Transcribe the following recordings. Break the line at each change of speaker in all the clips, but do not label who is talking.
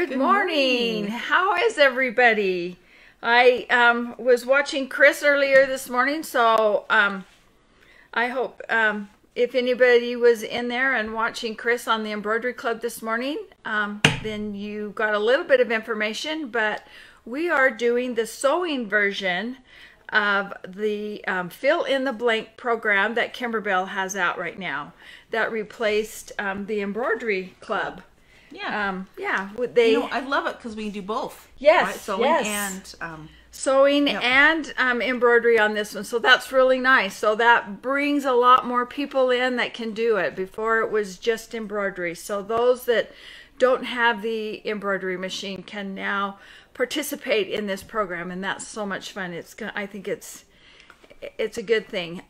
Good morning. How is everybody? I was watching Chris earlier this morning, so I hope if anybody was in there and watching Chris on the Embroidery Club this morning, then you got a little bit of information, but we are doing the sewing version of the fill in the blank program that Kimberbell has out right now that replaced the Embroidery Club.
Yeah.
Yeah.
I love it because we can do both.
Yes.
Right? Sewing
and embroidery on this one. So that's really nice. So that brings a lot more people in that can do it. Before it was just embroidery. So those that don't have the embroidery machine can now participate in this program, and that's so much fun. I think it's a good thing.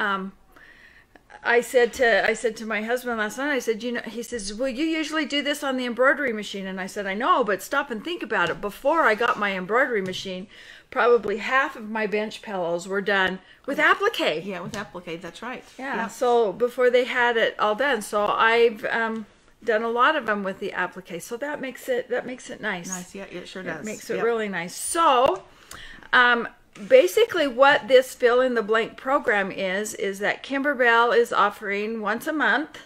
I said to my husband last night, I said, he says, well, you usually do this on the embroidery machine. And I said, I know, but stop and think about it. Before I got my embroidery machine, probably half of my bench pillows were done with applique.
Yeah, with applique, that's right.
Yeah, so before they had it all done. So I've done a lot of them with the applique. So that makes it nice.
Nice, yeah, it sure does.
It makes it really nice. So, basically what this fill in the blank program is that Kimberbell is offering once a month.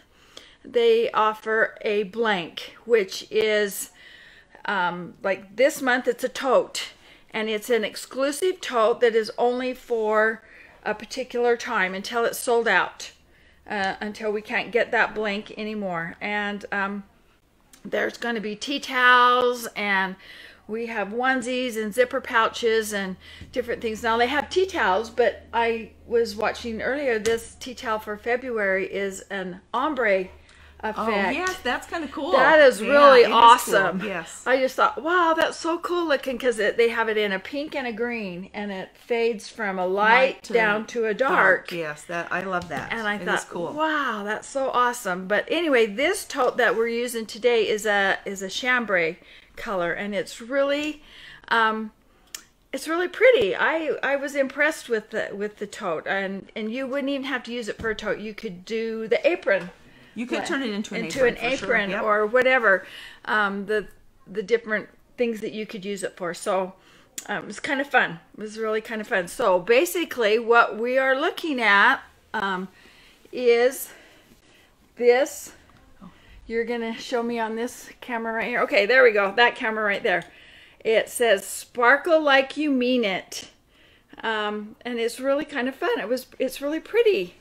They offer a blank, which is like this month it's a tote, and it's an exclusive tote that is only for a particular time until it's sold out, until we can't get that blank anymore. And there's going to be tea towels, and we have onesies and zipper pouches and different things. Now they have tea towels, but I was watching earlier, this tea towel for February is an ombre effect.
Oh yes, that's kind of cool.
That is really awesome.
Cool. Yes.
I just thought, wow, that's so cool looking, because they have it in a pink and a green, and it fades from a light down to a dark.
Yes, I love that.
And I thought,
cool.
Wow, that's so awesome. But anyway, this tote that we're using today is a chambray color, and it's really pretty. I was impressed with the tote, and you wouldn't even have to use it for a tote. You could do the apron.
You could turn it into an
apron
sure.
or whatever, the different things that you could use it for. So it was kind of fun. It was really kind of fun. So basically what we are looking at is this. You're going to show me on this camera right here. Okay, there we go. That camera right there. It says, sparkle like you mean it. And it's really kind of fun. It's really pretty.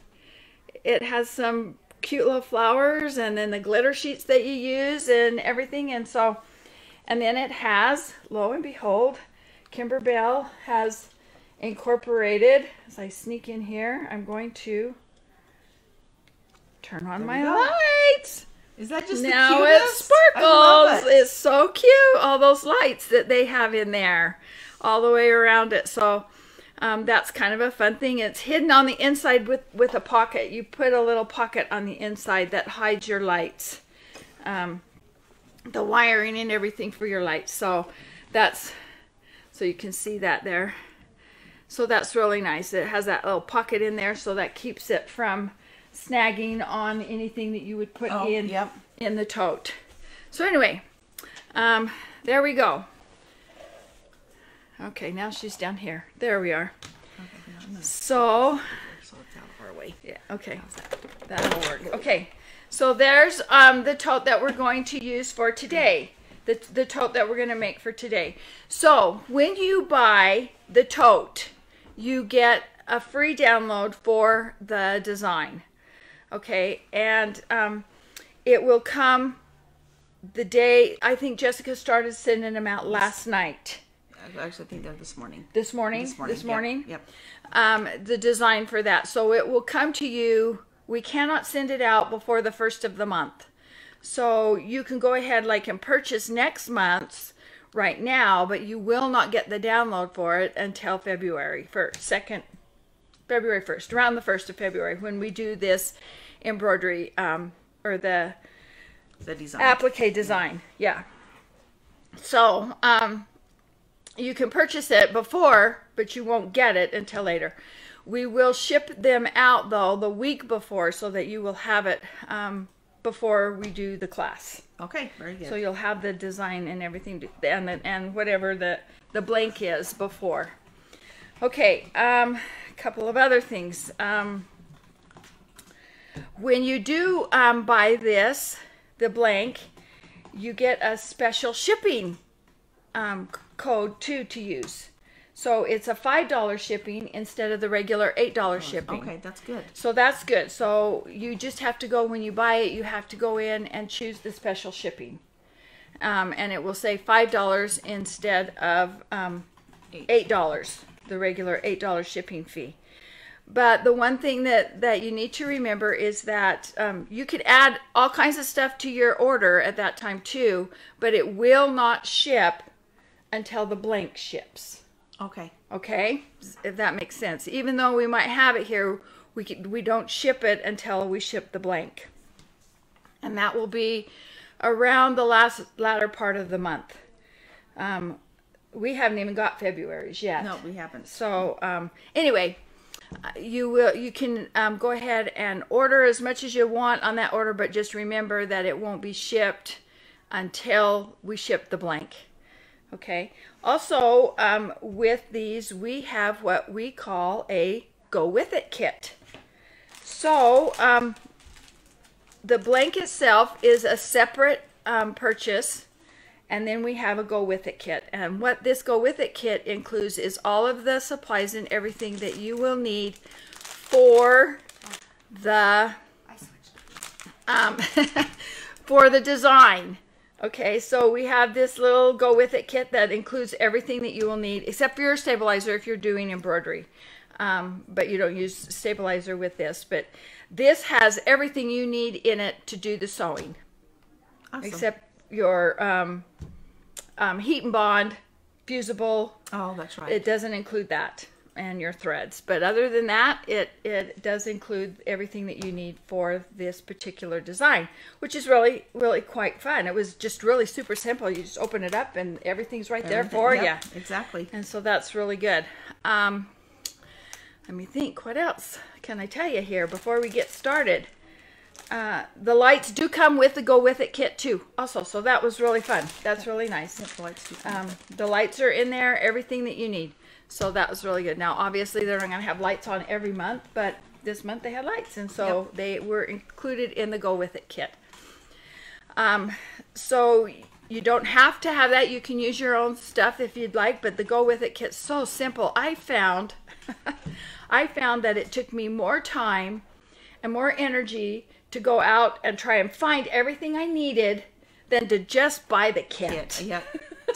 It has some cute little flowers, and then the glitter sheets that you use and everything. And then it has, lo and behold, Kimberbell has incorporated, as I sneak in here, I'm going to turn on my lights.
Is that just
now
the
it
cutest?
sparkles.
I love it.
It's so cute. All those lights that they have in there, all the way around it. So that's kind of a fun thing. It's hidden on the inside with a pocket. You put a little pocket on the inside that hides your lights, the wiring and everything for your lights. So you can see that there. So that's really nice. It has that little pocket in there, so that keeps it from snagging on anything that you would put in the tote. So anyway, there we go. Okay, now she's down here. There we are. Okay, so
it's out of our way.
Yeah, okay. That'll work. Okay, so there's the tote that we're going to use for today. The tote that we're going to make for today. So when you buy the tote, you get a free download for the design. Okay, and it will come the day, I think Jessica started sending them out last night.
Actually, I think they're this morning.
This morning?
Yep.
The design for that. So it will come to you. We cannot send it out before the 1st of the month. So you can go ahead and purchase next month's right now, but you will not get the download for it until February 1st, around the 1st of February, when we do this embroidery, or the
design.
Applique design. Yeah. So, you can purchase it before, but you won't get it until later. We will ship them out, though, the week before, so that you will have it before we do the class.
Okay, very good.
So you'll have the design and everything, and whatever the blank is before. Okay, a couple of other things. When you do buy this, the blank, you get a special shipping code too to use. So it's a $5 shipping instead of the regular $8 shipping.
Okay, that's good.
So that's good. So you just have to go, when you buy it, you have to go in and choose the special shipping. And it will say $5 instead of $8, the regular $8 shipping fee. But the one thing that you need to remember is that you could add all kinds of stuff to your order at that time too, but it will not ship until the blank ships.
Okay.
Okay, if that makes sense. Even though we might have it here, we don't ship it until we ship the blank, and that will be around the latter part of the month. We haven't even got February's yet.
No, we haven't.
So anyway, you can go ahead and order as much as you want on that order, but just remember that it won't be shipped until we ship the blank. Okay. Also, with these, we have what we call a Go With It kit. So, the blank itself is a separate purchase, and then we have a Go With It kit. And what this Go With It kit includes is all of the supplies and everything that you will need for the for the design. Okay, so we have this little Go With It kit that includes everything that you will need, except for your stabilizer if you're doing embroidery. But you don't use stabilizer with this. But this has everything you need in it to do the sewing.
Awesome.
Except your heat and bond, fusible.
Oh, that's right.
It doesn't include that, and your threads. But other than that, it does include everything that you need for this particular design, which is really, really quite fun. It was just really super simple. You just open it up and everything's right there for you.
Exactly.
And so that's really good. Let me think, what else can I tell you here before we get started? The lights do come with the Go With It kit too, also, so that was really fun. That's really nice.
Yep, the lights do come.
The lights are in there, everything that you need. So that was really good. Now, obviously, they're not going to have lights on every month, but this month they had lights, and so they were included in the Go With It kit. So you don't have to have that. You can use your own stuff if you'd like, but the Go With It kit's so simple. I found that it took me more time and more energy to go out and try and find everything I needed than to just buy the kit.
Yep.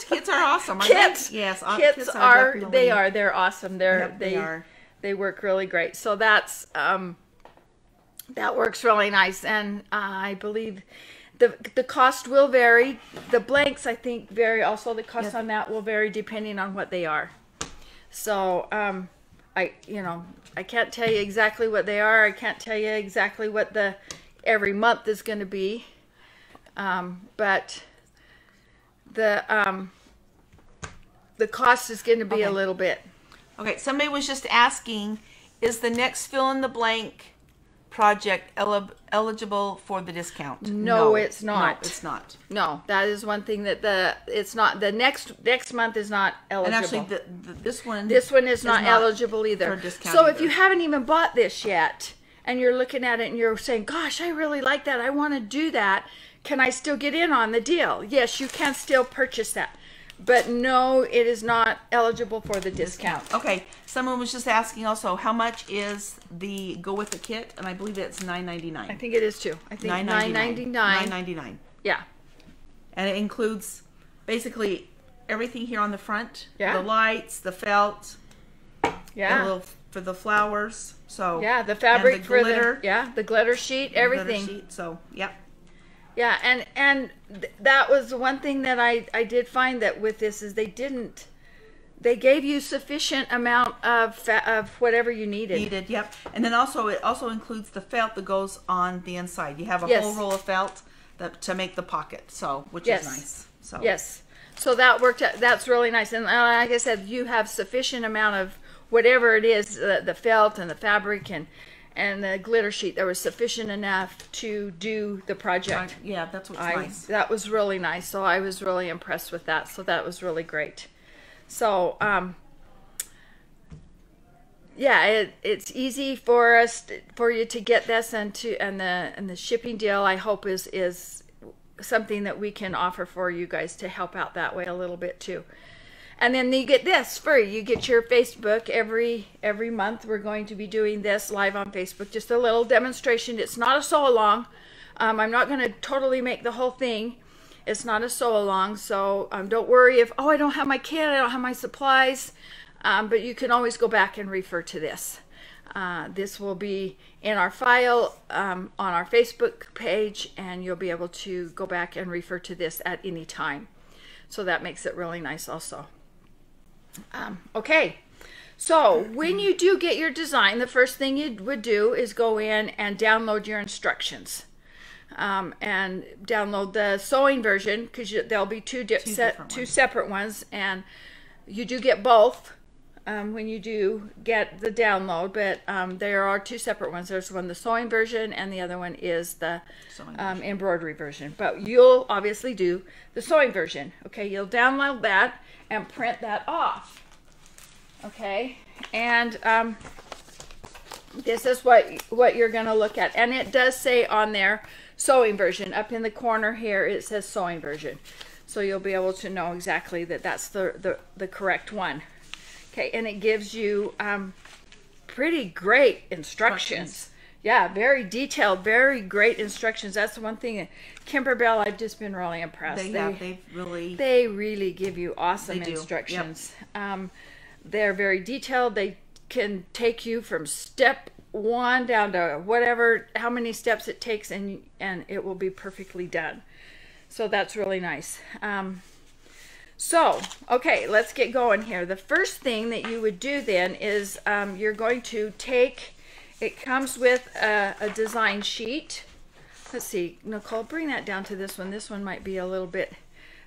Kits are awesome, aren't
Kits,
they? Yes,
kits are they're awesome. They work really great. So that's that works really nice, and I believe the cost will vary. The blanks, I think, vary also. The cost on that will vary depending on what they are. So I can't tell you exactly what they are. I can't tell you exactly what the every month is going to be, but the cost is going to be a little bit.
Okay, somebody was just asking, is the next fill in the blank project eligible for the discount?
No, it's not.
No, it's not.
No, that is one thing that it's not. The next month is not eligible.
And actually, this one
is not eligible either. So if you haven't even bought this yet, and you're looking at it and you're saying, "Gosh, I really like that. I want to do that. Can I still get in on the deal?" Yes, you can still purchase that. But no, it is not eligible for the discount.
Okay, someone was just asking also, how much is the Go With It kit? And I believe it's $9.99.
I think it is too. I think $9.99.
$9.99.
Yeah.
And it includes basically everything here on the front.
Yeah.
The lights, the felt.
Yeah.
A little for the flowers. So
yeah, the fabric
and the
for
glitter.
the glitter sheet, everything.
Glitter sheet, so yep.
Yeah, and that was one thing that I did find that with this is they gave you sufficient amount of whatever you needed.
Yep. And then also it also includes the felt that goes on the inside. You have a whole roll of felt to make the pocket, so which is nice. So
yes, so that worked out. That's really nice. And like I said, you have sufficient amount of whatever it is, the felt and the fabric and the glitter sheet, there was sufficient enough to do the project.
Yeah, that's what's nice.
That was really nice. So I was really impressed with that. So that was really great. So yeah, it's easy for you to get this, and the shipping deal, I hope, is something that we can offer for you guys to help out that way a little bit too. And then you get this free. You get your Facebook every month. We're going to be doing this live on Facebook, just a little demonstration. It's not a sew along. I'm not going to totally make the whole thing. It's not a sew along, so don't worry if, oh, I don't have my kit, I don't have my supplies. But you can always go back and refer to this. This will be in our file on our Facebook page, and you'll be able to go back and refer to this at any time. So that makes it really nice also. Okay, so when you do get your design, the first thing you would do is go in and download your instructions. And download the sewing version, because there'll be two separate ones, and you do get both when you do get the download, but there are two separate ones. There's one, the sewing version, and the other one is the embroidery version. But you'll obviously do the sewing version. Okay, you'll download that and print that off. Okay, and this is what you're going to look at, and it does say on there sewing version. Up in the corner here it says sewing version, so you'll be able to know exactly that that's the correct one. Okay, and it gives you pretty great instructions. Yeah, very detailed, very great instructions. That's the one thing. Kimberbell, I've just been really impressed. They really give you awesome instructions. Yep. They're very detailed. They can take you from step one down to whatever, how many steps it takes, and it will be perfectly done. So that's really nice. So, okay, let's get going here. The first thing that you would do then is you're going to take, it comes with a design sheet. Let's see, Nicole, bring that down to this one. This one might be a little bit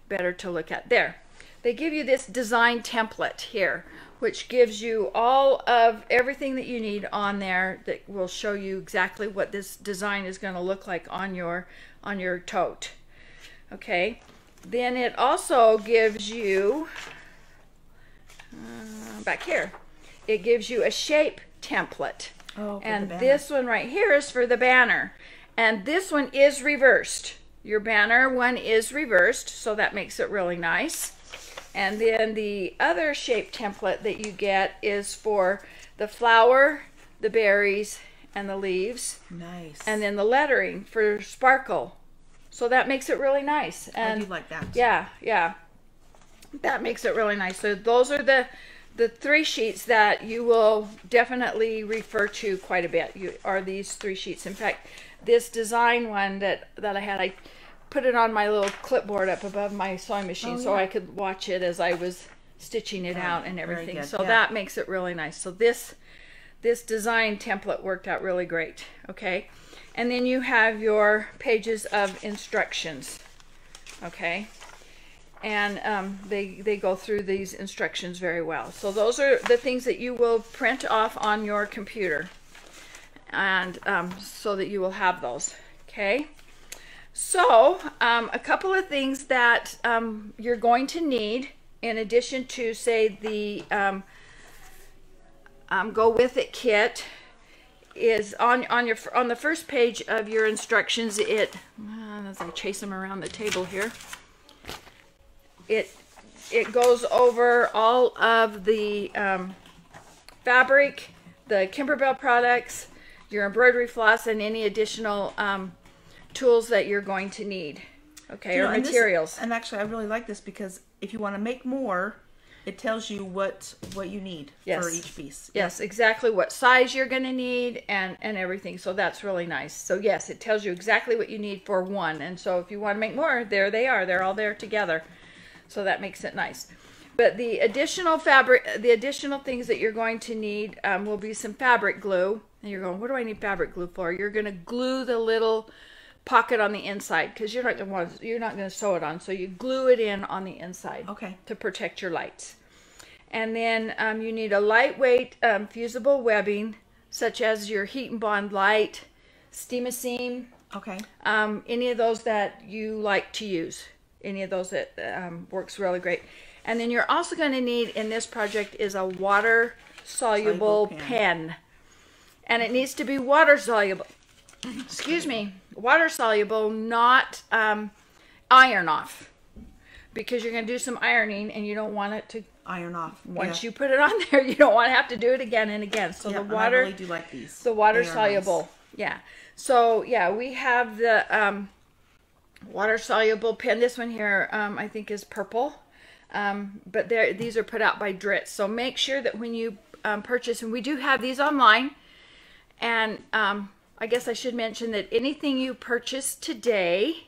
better to look at. There. They give you this design template here, which gives you all of everything that you need on there that will show you exactly what this design is going to look like on your tote. Okay. Then it also gives you, back here, it gives you a shape template. Oh, and this one right here is for the banner. And this one is reversed. Your banner one is reversed, so that makes it really nice. And then the other shape template that you get is for the flower, the berries, and the leaves. Nice. And then the lettering for sparkle. So that makes it really nice. And
I do like that.
Yeah, yeah. That makes it really nice. So those are the three sheets that you will definitely refer to quite a bit. Are these three sheets. In fact, this design one that I had, I put it on my little clipboard up above my sewing machine so I could watch it as I was stitching it out and everything. So that makes it really nice. So this design template worked out really great. Okay. And then you have your pages of instructions, okay? And they go through these instructions very well. So those are the things that you will print off on your computer, and so that you will have those, okay? So a couple of things that you're going to need, in addition to, say, the Go With It kit, is on the first page of your instructions. As I chase them around the table here, it goes over all of the fabric, the Kimberbell products, your embroidery floss, and any additional tools that you're going to need. Okay, or materials.
And actually, I really like this because if you want to make more, it tells you what you need for each piece.
Yes, exactly what size you're going to need and everything. So that's really nice. So yes, it tells you exactly what you need for one. And so if you want to make more, there they are. They're all there together. So that makes it nice. But the additional fabric, the additional things that you're going to need will be some fabric glue. And you're going, what do I need fabric glue for? You're going to glue the little pocket on the inside, because you're not going to sew it on, so you glue it in on the inside, okay, to protect your lights. And then you need a lightweight fusible webbing, such as your Heat and Bond Light, Steam-A-Seam.
Okay.
Any of those that you like to use. Any of those that works really great. And then you're also going to need in this project is a water-soluble pen. And it needs to be water-soluble. Excuse me. Water-soluble, not iron off. Because you're going to do some ironing and you don't want it to
iron off.
Once you put it on there, you don't want to have to do it again and again. So the water,
I really do like these.
The water soluble. Nice. Yeah. So yeah, we have the water soluble pen. This one here, I think is purple. But these are put out by Dritz. So make sure that when you purchase, and we do have these online. And I guess I should mention that anything you purchase today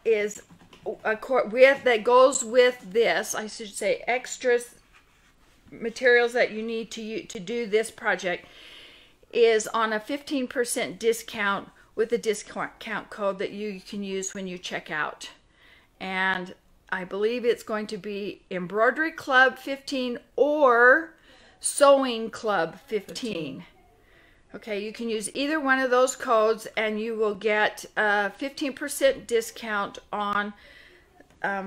is that goes with this. I should say extras materials that you need to do this project is on a 15% discount with a discount code that you can use when you check out. And I believe it's going to be Embroidery Club 15 or Sewing Club 15. Okay, you can use either one of those codes and you will get a 15% discount on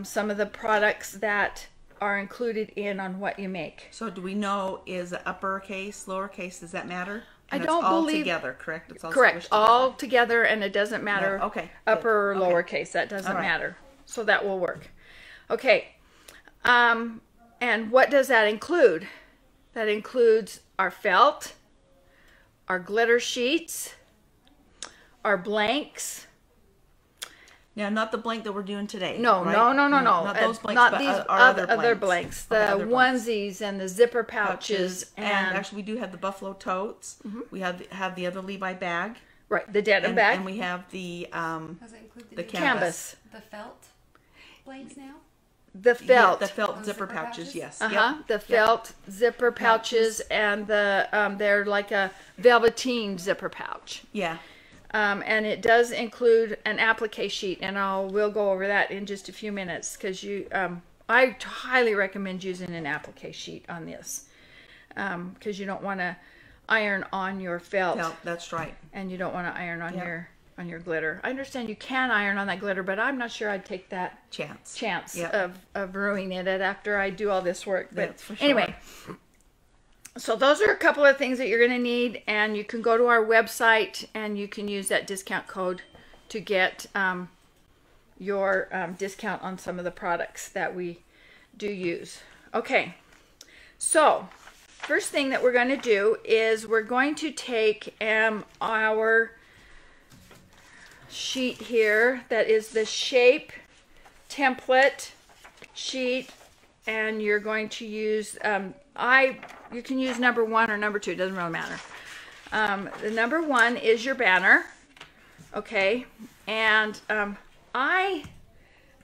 some of the products that are included on what you make.
So do we know, is it uppercase, lowercase, does that matter? And
I don't believe...
all together, correct? It's all
correct, all together, and it doesn't matter upper or lowercase. That doesn't matter. So that will work. Okay, and what does that include? That includes our felt, our glitter sheets, our blanks.
Now, not the blank that we're doing today.
No,
right?
no.
Not those blanks,
not
but
these
other
blanks. The onesies and the zipper pouches.
And actually, we do have the buffalo totes. We have the other Levi bag.
Right, the denim bag.
And we have the
Does it include the
canvas.
The felt blanks now?
The felt.
The felt zipper pouches, yes.
The felt zipper pouches and the they're like a velveteen zipper pouch.
Yeah.
And it does include an applique sheet, and we'll go over that in just a few minutes because I highly recommend using an applique sheet on this because you don't want to iron on your felt.
That's right.
And you don't want to iron on your glitter. I understand you can iron on that glitter, but I'm not sure I'd take that chance of ruining it after I do all this work. But
that's for sure.
Anyway. So those are a couple of things that you're going to need, and you can go to our website and you can use that discount code to get your discount on some of the products that we do use. Okay, so first thing that we're going to do is we're going to take our sheet here that is the shape template sheet, and you're going to use you can use number 1 or number 2, it doesn't really matter. The number 1 is your banner, okay? And I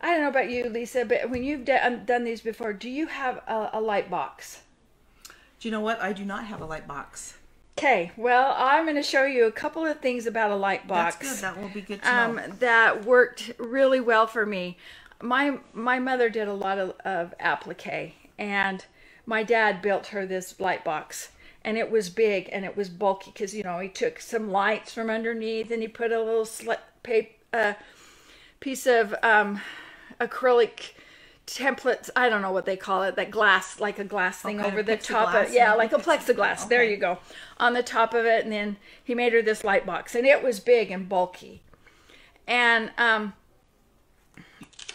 don't know about you, Lisa, but when you've done these before, do you have a light box?
Do you know what? I do not have a light box.
Okay, well, I'm going to show you a couple of things about a light box.
That's good. That will be good to know.
That worked really well for me. My mother did a lot of applique, and my dad built her this light box, and it was big and it was bulky because, you know, he took some lights from underneath and he put a little piece of acrylic templates, I don't know what they call it, that glass, like a glass thing over the top of it. Yeah, like a plexiglass. Okay. There you go. On the top of it, and then he made her this light box, and it was big and bulky. And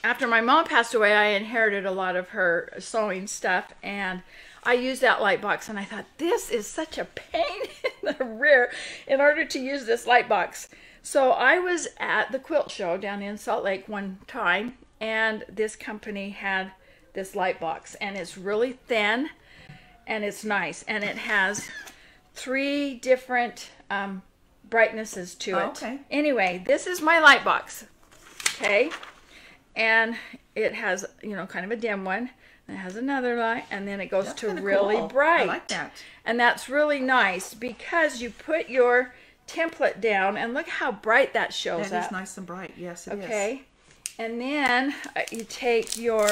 after my mom passed away, I inherited a lot of her sewing stuff, and I used that light box, and I thought, this is such a pain in the rear in order to use this light box. So I was at the quilt show down in Salt Lake one time, and this company had this light box, and it's really thin, and it's nice, and it has 3 different brightnesses to it.
Okay.
Anyway, this is my light box, okay? And it has, you know, kind of a dim one. And it has another light, and then it goes to really bright.
I like that.
And that's really nice because you put your template down, and look how bright that shows up.
That is nice and bright. Yes, it is.
Okay. And then you take your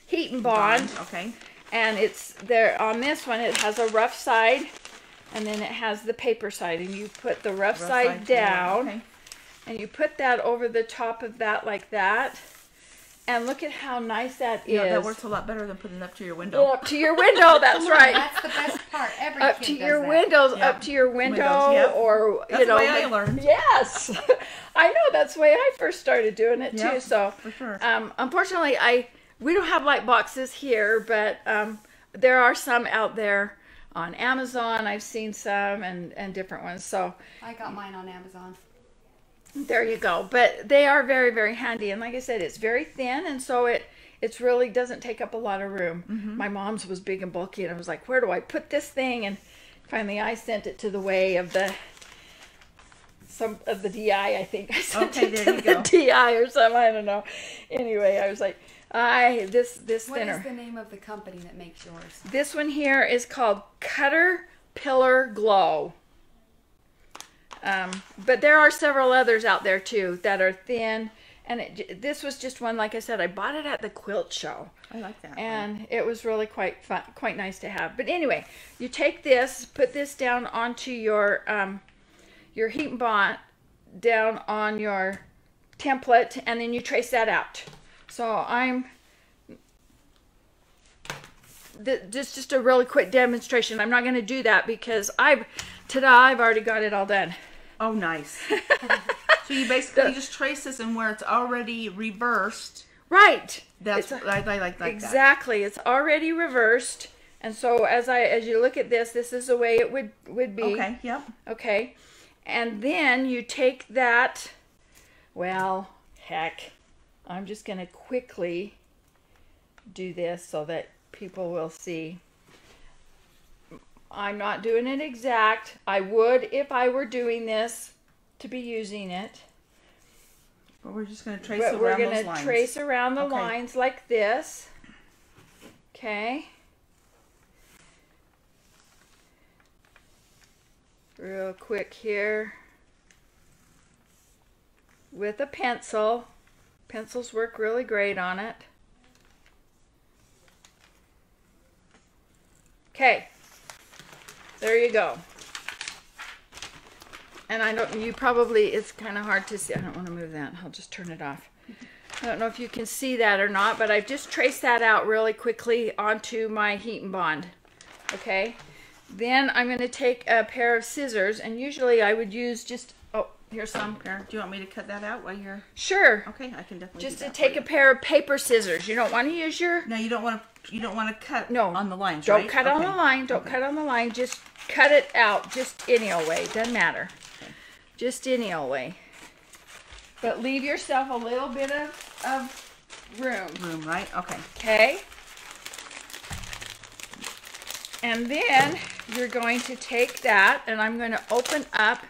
heat and bond.
Okay.
And it's there on this one, it has a rough side, and then it has the paper side, and you put the rough side down,
okay.
and you put that over the top of that like that. And look at how nice that is.
Yeah, that works a lot better than putting it up to your window.
Up to your window, that's right.
That's the best part. Every
Up
kid
to
does
your
that.
windows,
Yep.
up to your window,
Windows, yep.
or
That's the way I learned.
Yes, I know, that's the way I first started doing it too.
Yep,
So,
for sure.
Unfortunately, we don't have light boxes here, but there are some out there on Amazon. I've seen some and different ones. So
I got mine on Amazon.
there you go. But they are very, very handy, and like I said, it's very thin, and so it really doesn't take up a lot of room. My mom's was big and bulky, and I was like, where do I put this thing? And finally I sent it to the way of some of the DI, I think. I sent it to the DI or something, I don't know. Anyway, I was like, this
What
thinner.
is the name of the company that makes yours?
This one here is called Caterpillar Glow. But there are several others out there too that are thin. And this was just one, like I said, I bought it at the quilt show.
I like that.
And it was really quite fun, quite nice to have. But anyway, you take this, put this down onto your heat and bond, down on your template, and then you trace that out. So just a really quick demonstration. I'm not going to do that because I've already got it all done.
Oh, nice. So you basically just trace this, and where it's already reversed.
Right.
That's I like that.
Exactly. It's already reversed, and so as you look at this is the way it would be.
Okay. Yep.
Okay. And then you take that. Well, heck, I'm just going to quickly do this so that people will see. I'm not doing it exact. I would if I were doing this to be using it.
But we're just going to trace
But
around
we're
those
going to
lines.
trace around the
Okay.
lines like this. Okay. Real quick here. With a pencil. Pencils work really great on it. Okay. There you go. And it's kind of hard to see. I don't want to move that. I'll just turn it off. I don't know if you can see that or not, but I've just traced that out really quickly onto my heat and bond. Okay. Then I'm going to take a pair of scissors, and usually I would use just, here's some.
Do you want me to cut that out while you're...
Sure.
Okay, I can definitely
Just
do
to
that
take
for
a
you.
pair of paper scissors. You don't want to use your...
No, you don't want to cut
No,
on the lines,
Don't
right?
cut on
Okay.
the line. Don't cut on the line. Just cut it out just any old way. Doesn't matter.
Okay.
Just any old way. But leave yourself a little bit of room.
Room, right? Okay.
Okay? And then you're going to take that, and I'm going to open up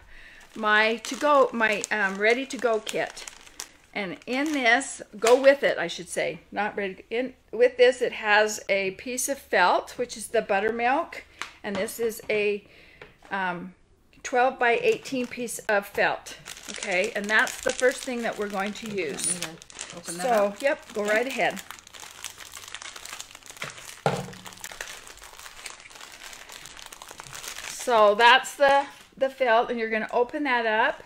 my ready to go kit. And in this, go with it, I should say, not ready. With this, it has a piece of felt, which is the buttermilk, and this is a 12 by 18 piece of felt. Okay, and that's the first thing that we're going to use.
Open that up.
Yep, go right ahead. So that's the felt, and you're going to open that up,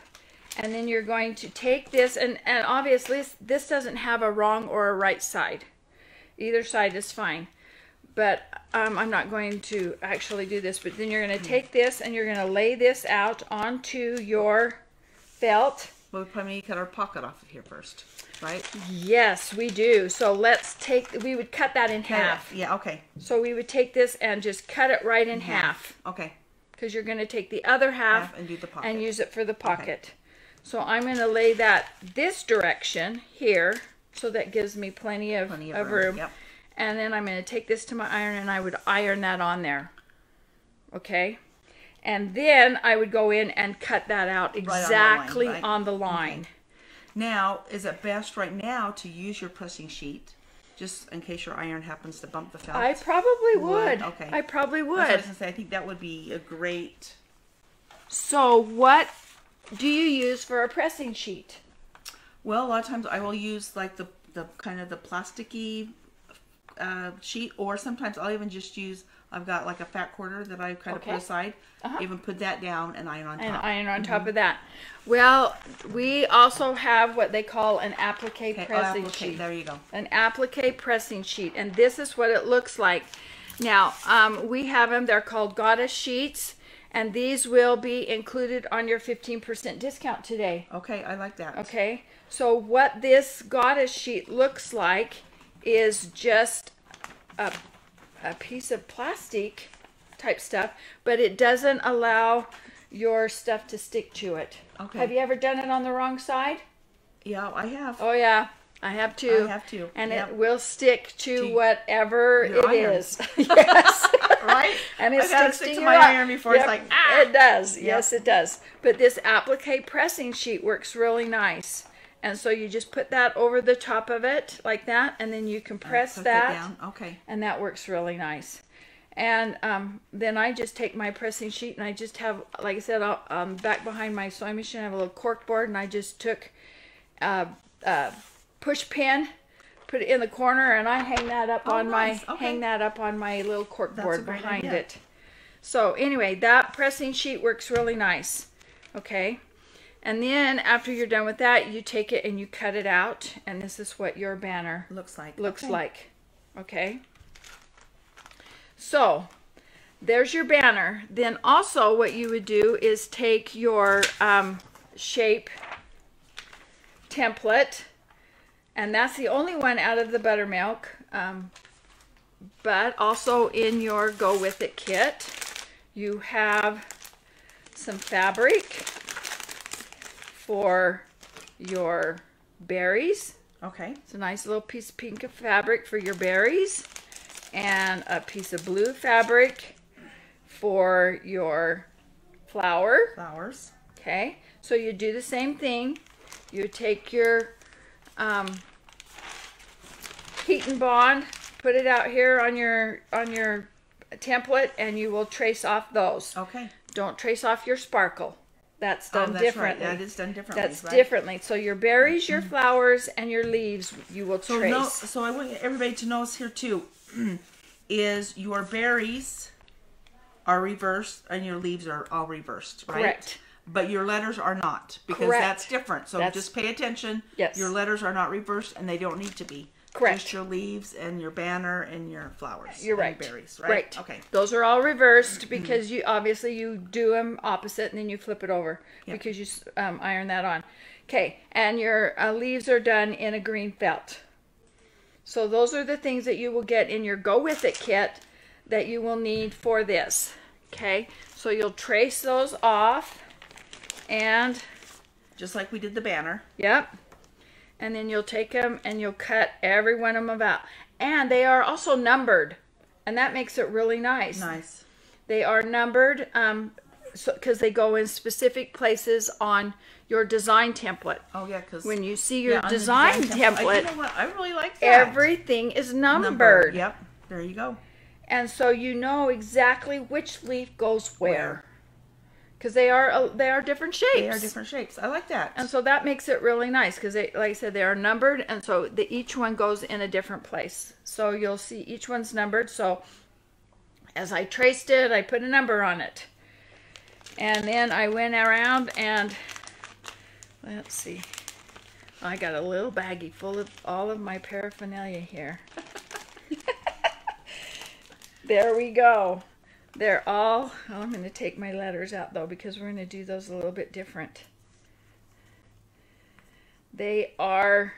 and then you're going to take this, and obviously this doesn't have a wrong or a right side. Either side is fine. But I'm not going to actually do this, but then you're going to take this and you're going to lay this out onto your felt.
Well, we probably need to cut our pocket off of here first, right?
Yes, we do. So we would cut that in half.
Yeah, okay.
So we would take this and just cut it right in half.
Okay.
Because you're going to take the other half
And do the pocket.
and use it for the pocket. So I'm going to lay that this direction here, so that gives me plenty of room.
Yep.
And then I'm going to take this to my iron, and I would iron that on there. Okay? And then I would go in and cut that out exactly on the line.
Okay. Now, is it best right now to use your pressing sheet, just in case your iron happens to bump the felt?
I probably would.
Okay.
I probably would.
That's what I was going to say. I think that would be a great...
So what do you use for a pressing sheet?
Well, a lot of times I will use like the kind of the plasticky sheet, or sometimes I'll even just use, I've got like a fat quarter that I kind of put aside, even put that down and iron on top.
And iron on top of that. Well, we also have what they call an applique pressing sheet.
There you go.
An applique pressing sheet, and this is what it looks like. Now, we have them, they're called goddess sheets, and these will be included on your 15% discount today.
Okay, I like that.
Okay, so what this goddess sheet looks like is just a piece of plastic type stuff, but it doesn't allow your stuff to stick to it.
Okay.
Have you ever done it on the wrong side?
Yeah, I have.
Oh yeah, I have too.
I have too.
And it will stick to whatever it
iron.
is. Yes.
Right?
And it
I've had it
sticks
stick
to
to my
your
iron before.
Yep,
It's like, ah!
It does.
Yep.
Yes, it does. But this applique pressing sheet works really nice. And so you just put that over the top of it like that, and then you can press that
down. Okay.
And that works really nice. And then I just take my pressing sheet and I just have, like I said, back behind my sewing machine, I have a little cork board, and I just took push pin, put it in the corner, and I hang that up on
nice.
my
Okay.
little cork board behind
idea.
it. So anyway, that pressing sheet works really nice. Okay. And then after you're done with that, you take it and you cut it out, and this is what your banner
looks like.
Okay. So there's your banner. Then also what you would do is take your shape template, and that's the only one out of the buttermilk, but also in your go with it kit you have some fabric for your berries.
Okay.
It's a nice little piece of pink of fabric for your berries, and a piece of blue fabric for your
flowers.
Okay, so you do the same thing. You take your heat and bond, put it out here on your template, and you will trace off those.
Okay.
Don't trace off your sparkle. That's done differently.
Right. That is done differently.
That's differently. So your berries, your flowers, and your leaves, you will trace.
So I want everybody to notice here too, is your berries are reversed and your leaves are all reversed, right?
Correct.
But your letters are not, because
Correct.
that's different. So just pay attention.
Yes.
Your letters are not reversed, and they don't need to be.
Correct.
Just your leaves and your banner and your flowers.
You're right.
And your berries, right?
Right.
Okay.
Those are all reversed because you obviously you do them opposite and then you flip it over because you iron that on. Okay, and your leaves are done in a green felt. So those are the things that you will get in your Go With It kit that you will need for this. Okay, so you'll trace those off, and
just like we did the banner.
Yep. And then you'll take them and you'll cut every one of them out. And they are also numbered, and that makes it really nice.
Nice.
They are numbered because they go in specific places on your design template.
Oh yeah, because
when you see your design template,
you know what? I really like that.
Everything is numbered.
Yep. There you go.
And so you know exactly which leaf goes where. Because they are different shapes.
They are different shapes. I like that.
And so that makes it really nice because, like I said, they are numbered, and so each one goes in a different place. So you'll see each one's numbered. So as I traced it, I put a number on it. And then I went around and, let's see, I got a little baggie full of all of my paraphernalia here. There we go. They're all, I'm going to take my letters out though because we're going to do those a little bit different. They are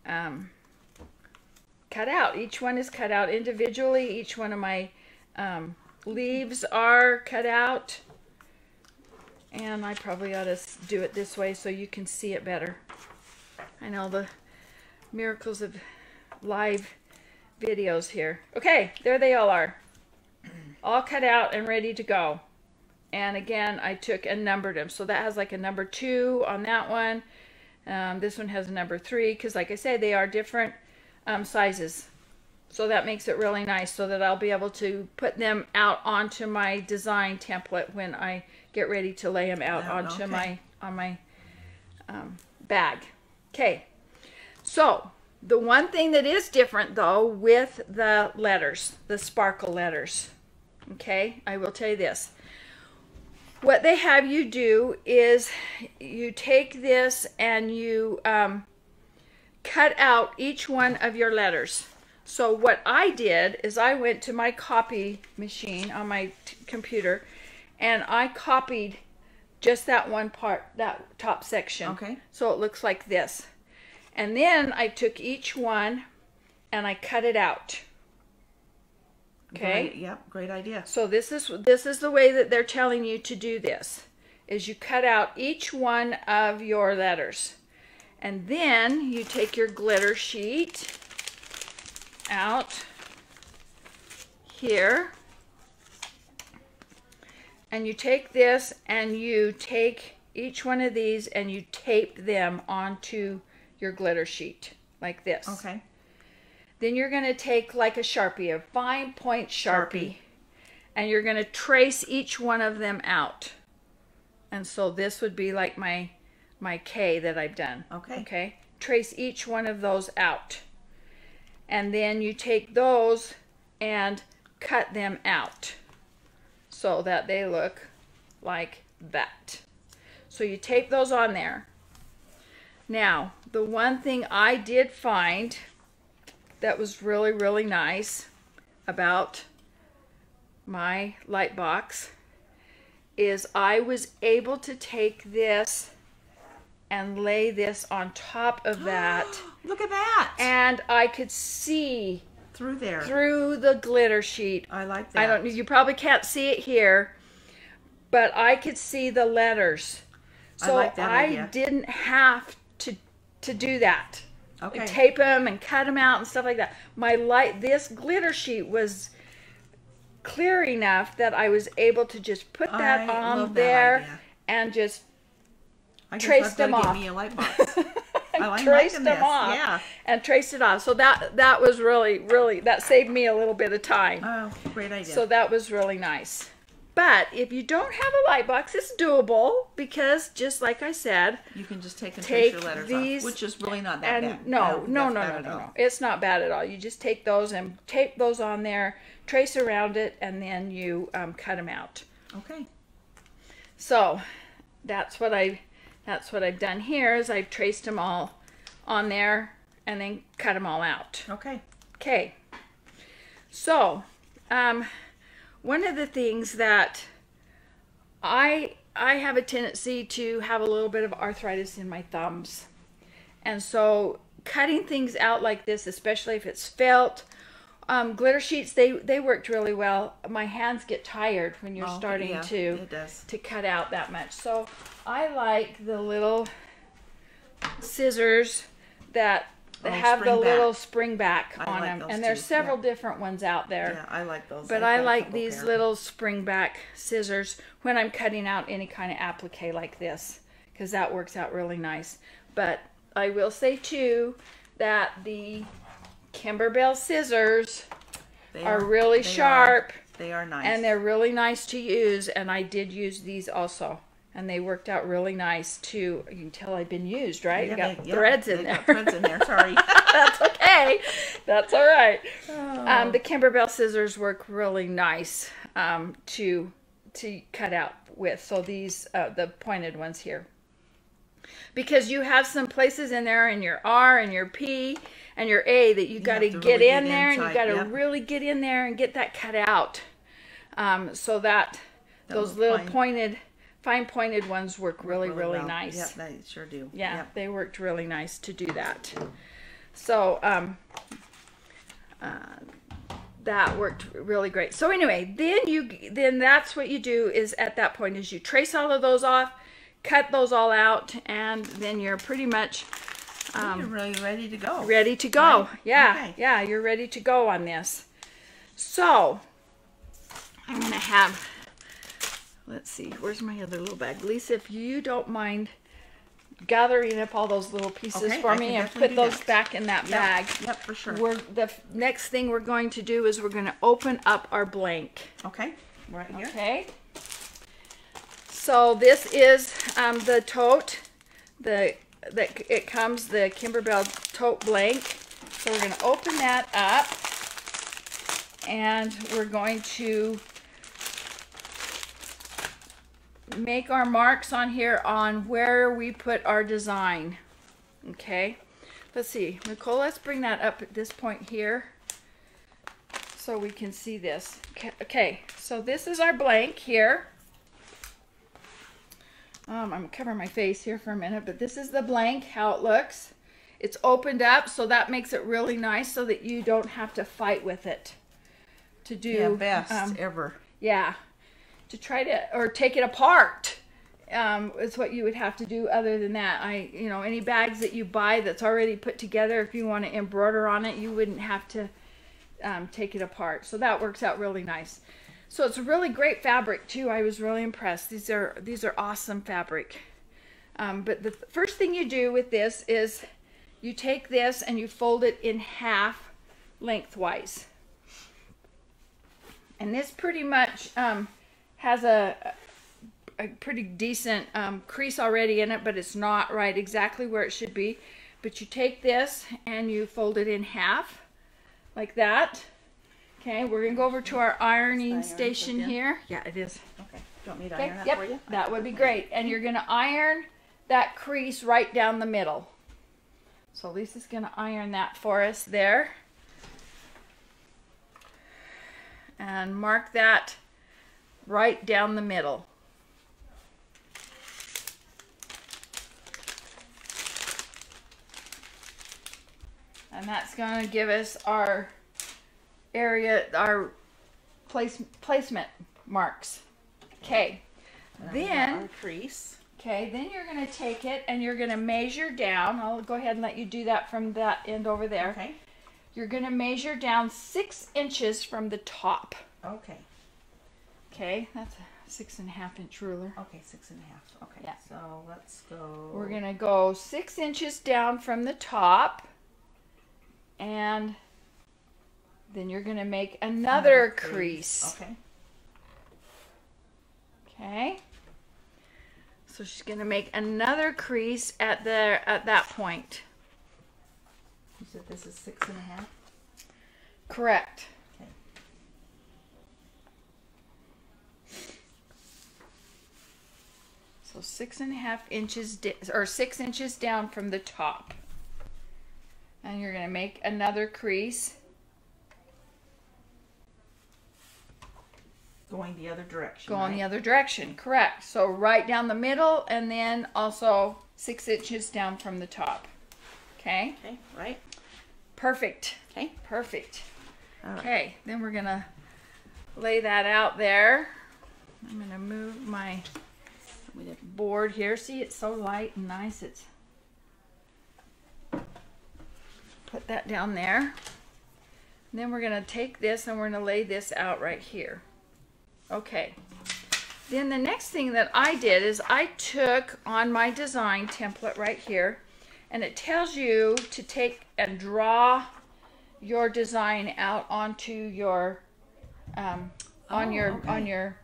cut out. Each one is cut out individually. Each one of my leaves are cut out. And I probably ought to do it this way so you can see it better. I know the miracles of live videos here. Okay, there they all are. All cut out and ready to go. And again, I took and numbered them. So that has like a number 2 on that one. This one has a number 3 because, like I said, they are different sizes. So that makes it really nice so that I'll be able to put them out onto my design template when I get ready to lay them out onto my bag. Okay. So The one thing that is different though with the letters, the sparkle letters, okay, I will tell you this. What they have you do is you take this and you cut out each one of your letters. So what I did is I went to my copy machine on my computer and I copied just that one part, that top section.
Okay.
So it looks like this. And then I took each one and I cut it out. Okay?
Great, yep, great idea.
So this is the way that they're telling you to do this. Is you cut out each one of your letters. And then you take your glitter sheet out here. And you take this and you take each one of these and you tape them onto your glitter sheet like this.
Okay.
Then you're going to take like a Sharpie, a fine point Sharpie, and you're going to trace each one of them out. And so this would be like my K that I've done.
Okay.
Okay. Trace each one of those out. And then you take those and cut them out so that they look like that. So you tape those on there. Now, the one thing I did find that was really, really nice about my light box is I was able to take this and lay this on top of that.
Look at that.
And I could see
Through there.
through the glitter sheet.
I like that.
I don't, you probably can't see it here, but I could see the letters. So
I like that idea.
didn't have to do that.
Okay.
Tape them and cut them out and stuff like that. This glitter sheet was clear enough that I was able to just put that
I
on
love that
there
idea.
and just
I guess
traced
I've gotta
them
get
off.
me a light box. I like
traced
liking
them
this.
off.
Yeah.
And traced it off. So that was really, that saved me a little bit of time.
Oh, great idea.
So that was really nice. But if you don't have a light box, it's doable because just like I said,
you can just take and trace your
take
letters
these
off, which is really not that
and
bad.
no.
That's bad at all.
No. It's not bad at all. You just take those and tape those on there, trace around it, and then you cut them out.
Okay.
So that's what I've done here is I've traced them all on there and then cut them all out.
Okay.
Okay. So one of the things that I have a tendency to have a little bit of arthritis in my thumbs. And so cutting things out like this, especially if it's felt, glitter sheets, they worked really well. My hands get tired when you're starting
it does.
to cut out that much. So I like the little scissors that have the
spring
little
back.
spring back
I
on
like
them.
those
And there's
too,
several
yeah.
different ones out there.
Yeah, I like those.
But
I've
I
got a
like
couple
these
pair.
little spring back scissors when I'm cutting out any kind of applique like this, because that works out really nice. But I will say too that the Kimberbell scissors are really sharp.
They are nice.
And they're really nice to use, and I did use these also. And they worked out really nice too. You can tell I've been used, right?
Yeah,
got threads in
they
there.
got threads in there. Sorry.
That's okay. That's all right.
Oh.
The Kimberbell scissors work really nice to cut out with. So these, the pointed ones here. Because you have some places in there in your R and your P and your A that you got to get
really
in
get
there and you
inside,
got to
yep.
really get in there and get that cut out. So that those little fine pointed ones work really
well.
nice.
Yep, they sure do.
Yeah,
Yep.
they worked really nice to do that. So that worked really great. So anyway, then that's what you do is at that point is you trace all of those off, cut those all out, and then you're pretty much
you're really ready to go.
ready to go.
Right?
Yeah,
Okay.
yeah, you're ready to go on this. So I'm gonna have. Let's see, where's my other little bag? Lisa, if you don't mind gathering up all those little pieces
Okay,
for
I
me
can
and
definitely
put
do
those
that.
back in that bag.
Yep, for sure.
The next thing we're going to do is we're going to open up our blank.
Okay. Right here.
Okay. So this is the tote. It comes the Kimberbell tote blank. So we're going to open that up, and we're going to make our marks on here on where we put our design. Okay, let's see, Nicole, let's bring that up at this point here so we can see this. Okay, so this is our blank here. I'm gonna cover my face here for a minute, but this is the blank, how it looks. It's opened up, so that makes it really nice so that you don't have to fight with it to do.
Yeah, best ever.
Yeah, to try to, or take it apart is what you would have to do. Other than that, you know, any bags that you buy that's already put together, if you want to embroider on it, you wouldn't have to take it apart. So that works out really nice. So it's a really great fabric too. I was really impressed. These are awesome fabric. But the first thing you do with this is you take this and you fold it in half lengthwise. And this pretty much has a pretty decent crease already in it, but it's not right exactly where it should be. But you take this and you fold it in half like that. Okay, we're gonna go over to our ironing station here. Yeah, it is.
Okay. Do you want me to iron that
Yep,
for you?
that would be great. And you're gonna iron that crease right down the middle. So Lisa's gonna iron that for us there. And mark that right down the middle. And that's going to give us our area, our placement marks. Okay. Then
our crease.
Okay, then you're going to take it and you're going to measure down. I'll go ahead and let you do that from that end over there.
Okay.
You're going to measure down 6 inches from the top.
Okay.
Okay, that's a 6.5 inch ruler.
Okay, 6.5. Okay.
Yeah.
So let's go.
We're going to go 6 inches down from the top. And then you're going to make another crease.
Okay.
Okay. So she's going to make another crease at that point.
You said this is 6.5?
Correct.
Okay.
So 6.5 inches, or 6 inches down from the top. And you're going to make another crease.
Going the other direction.
Going
right?
the other direction, correct. So right down the middle, and then also 6 inches down from the top. Okay?
Okay, right?
Perfect.
Okay.
Perfect.
All right.
Okay, then we're going to lay that out there. I'm going to move my board here. See, it's so light and nice. It's put that down there. And then we're going to take this and we're going to lay this out right here. Okay. Then the next thing that I did is I took on my design template right here, and it tells you to take and draw your design out onto your on your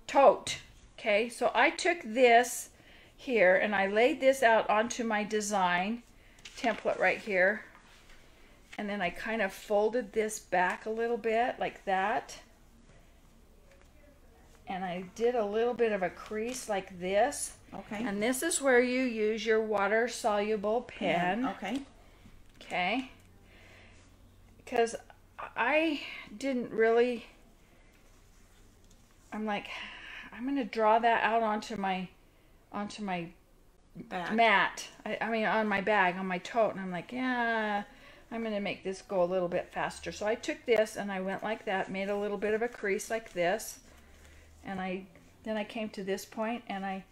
tote. Okay, so I took this here and I laid this out onto my design template right here, and then I kind of folded this back a little bit like that, and I did a little bit of a crease like this.
Okay.
And this is where you use your water soluble pen.
Okay.
Okay. Because I didn't really, I'm like, I'm going to draw that out onto my
Back.
mat. I mean, on my bag, on my tote. And I'm like, yeah, I'm going to make this go a little bit faster. So I took this and I went like that, made a little bit of a crease like this. And then I came to this point and I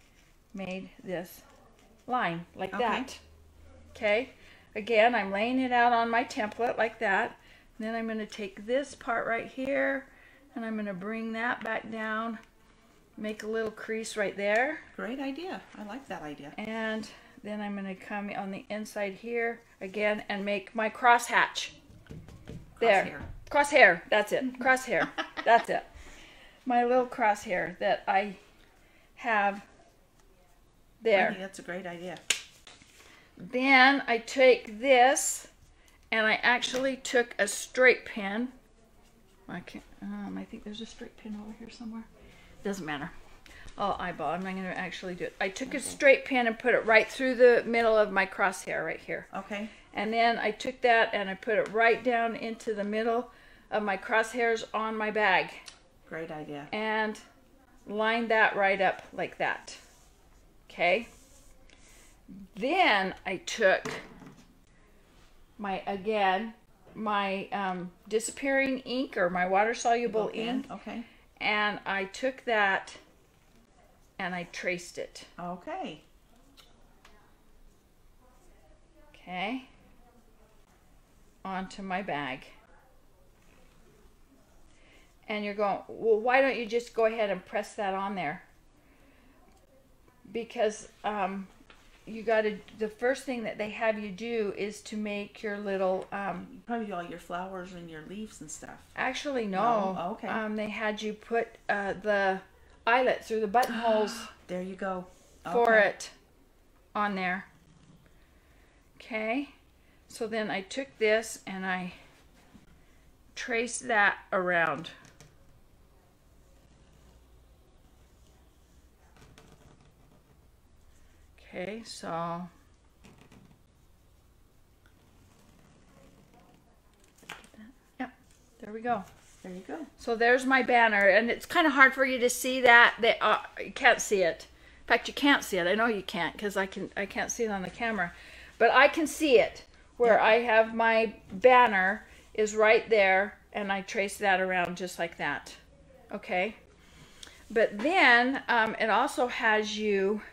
made this line like that. Okay. Again, I'm laying it out on my template like that. And then I'm going to take this part right here and I'm going to bring that back down, make a little crease right there.
Great idea. I like that idea.
And then I'm going to come on the inside here again and make my crosshatch. There. Crosshair. That's it. Crosshair. That's it. My little crosshair that I have
I
there.
think that's a great idea.
Then I take this and I actually took a straight pin. I can't, I think there's a straight pin over here somewhere. Doesn't matter. I'll eyeball. I'm not going to actually do it. I took a straight pin and put it right through the middle of my crosshair right here.
Okay.
And then I took that and I put it right down into the middle of my crosshairs on my bag.
Great idea.
And lined that right up like that. Okay. Then I took my disappearing ink, or my water soluble ink.
Okay.
And I took that and I traced it.
Okay.
Okay. Onto my bag. And you're going, well, why don't you just go ahead and press that on there? Because you got to, the first thing that they have you do is to make your little
probably all your flowers and your leaves and stuff.
Actually, no.
Oh, okay.
They had you put the eyelets or the buttonholes
there you go.
For it on there. Okay. So then I took this and I traced that around. Okay, so yep, there we go.
There you go.
So there's my banner, and it's kind of hard for you to see that. You can't see it. In fact, you can't see it. I know you can't because I can't see it on the camera, but I can see it where I have my banner is right there, and I trace that around just like that. Okay, but then it also has you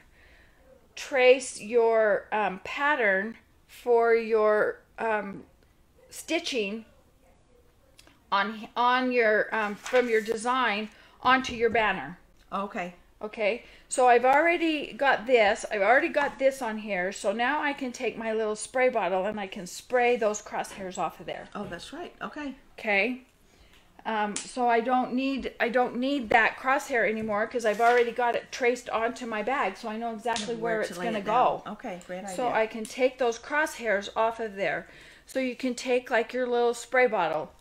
trace your pattern for your stitching on your from your design onto your banner.
Okay.
Okay, so I've already got this. I've already got this on here. So now I can take my little spray bottle and I can spray those crosshairs off of there.
Oh, that's right. Okay.
Okay. So I don't need that crosshair anymore because I've already got it traced onto my bag, so I know exactly where it's going to go.
Okay, great idea.
So I can take those crosshairs off of there. So you can take like your little spray bottle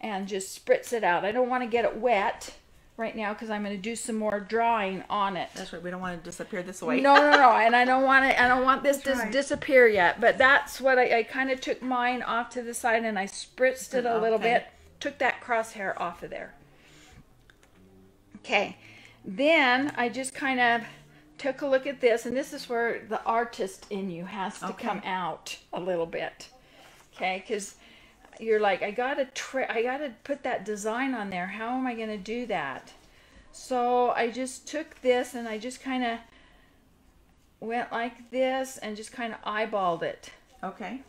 and just spritz it out. I don't want to get it wet right now because I'm going to do some more drawing on it.
That's right. We don't want it to disappear this way.
No. And I don't want it. I don't want this to disappear yet. But that's what I kind of took mine off to the side and I spritzed it a little bit. Took that crosshair off of there. Okay. Then I just kind of took a look at this, and this is where the artist in you has to come out a little bit. Okay, because you're like, I gotta put that design on there. How am I gonna do that? So I just took this and I just kind of went like this and just kind of eyeballed it.
Okay.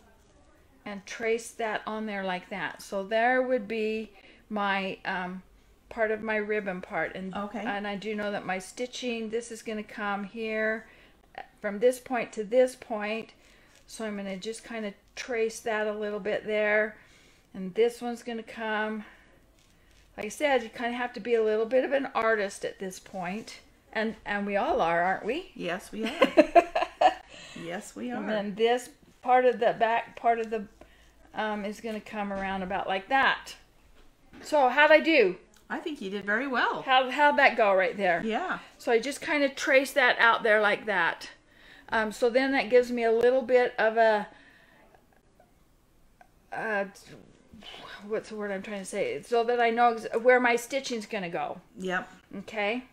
And traced that on there like that. So there would be my part of my ribbon part. And and I do know that my stitching, this is going to come here from this point to this point. So I'm going to just kind of trace that a little bit there. And this one's going to come. Like I said, you kind of have to be a little bit of an artist at this point. And we all are, aren't we?
Yes, we are. Yes, we are.
And then this part of the back part of the is going to come around about like that. So how'd I do?
I think you did very well.
How'd that go right there?
Yeah. So
I just kind of traced that out there like that. So then that gives me a little bit of a what's the word I'm trying to say? So that I know where my stitching's going to go.
Yep.
Okay.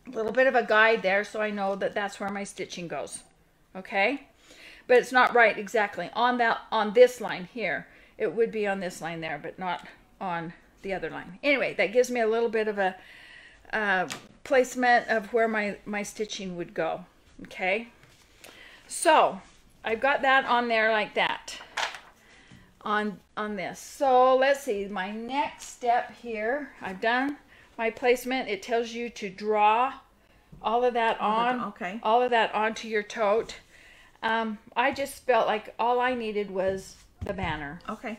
A little bit of a guide there so I know that that's where my stitching goes. Okay. But it's not right exactly on this line here. It would be on this line there, but not on the other line. Anyway, that gives me a little bit of a placement of where my stitching would go. Okay. So I've got that on there like that. On this. So let's see. My next step here. I've done my placement. It tells you to draw all of that on.
Okay.
All of that onto your tote. I just felt like all I needed was the banner.
Okay.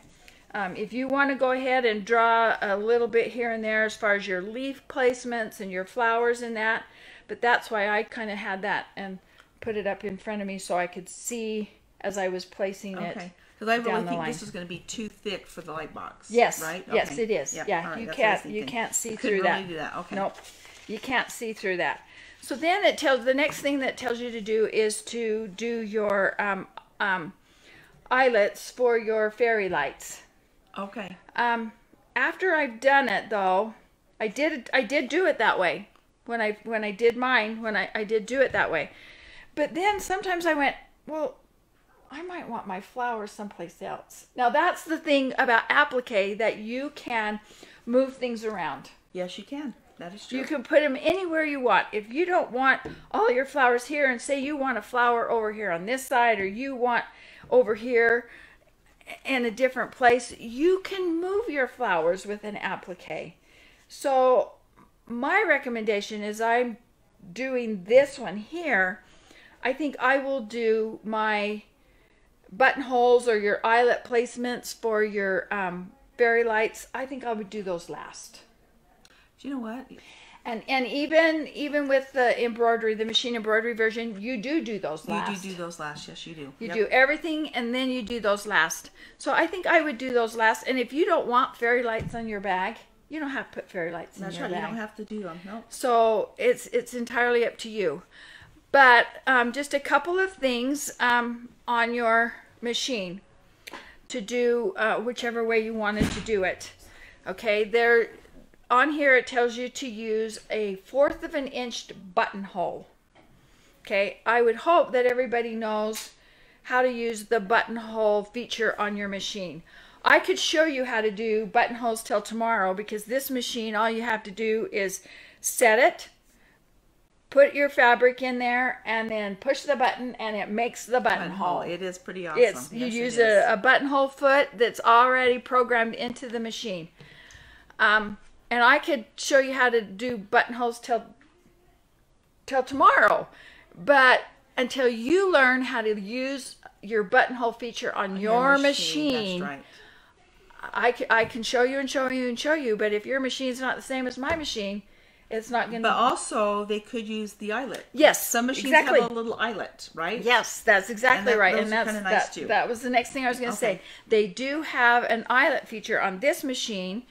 If you want to go ahead and draw a little bit here and there as far as your leaf placements and your flowers and that, but that's why I kind of had that and put it up in front of me so I could see as I was placing it.
Okay. Because I really
down the
think
line.
this is going to be too thick for the light box.
Yes,
Right?
yes,
Okay.
it is.
Yep.
Yeah,
All right,
you
that's what I was
can't you
thinking.
can't see
Couldn't
through
really
that.
do that. Okay.
Nope, you can't see through that. So then it tells the next thing that tells you to do is to do your eyelets for your fairy lights.
Okay.
After I've done it though, I did do it that way. When I did mine, I did do it that way. But then sometimes I went, well, I might want my flowers someplace else. Now that's the thing about applique, that you can move things around.
Yes, you can. That is true.
You can put them anywhere you want. If you don't want all your flowers here, and say you want a flower over here on this side, or you want over here in a different place, you can move your flowers with an applique. So my recommendation is, I'm doing this one here. I think I will do my buttonholes or your eyelet placements for your fairy lights. I think I would do those last.
Do you know what?
And even with the embroidery, the machine embroidery version, you do those last.
You do those last. Yes, you do.
You
Yep.
do everything, and then you do those last. So I think I would do those last. And if you don't want fairy lights on your bag, you don't have to put fairy lights in
That's
your
right.
bag.
You don't have to do them. No.
So it's entirely up to you. But just a couple of things on your machine to do whichever way you wanted to do it. Okay, there on here it tells you to use a 1/4 of an inch buttonhole. Okay, I would hope that everybody knows how to use the buttonhole feature on your machine. I could show you how to do buttonholes till tomorrow, because this machine, all you have to do is set it, put your fabric in there, and then push the button, and it makes the buttonhole.
It is pretty awesome.
You
Yes,
use
it is.
a buttonhole foot that's already programmed into the machine. And I could show you how to do buttonholes till tomorrow, but until you learn how to use your buttonhole feature on your machine,
That's right.
I can show you and show you and show you, but if your machine's not the same as my machine, it's not going to...
But also, they could use the eyelet.
Yes,
Some machines
exactly.
have a little eyelet, right?
Yes, that's exactly right.
those
And
are
that's
kinda nice too.
that was the next thing I was going to
Okay.
say. They do have an eyelet feature on this machine.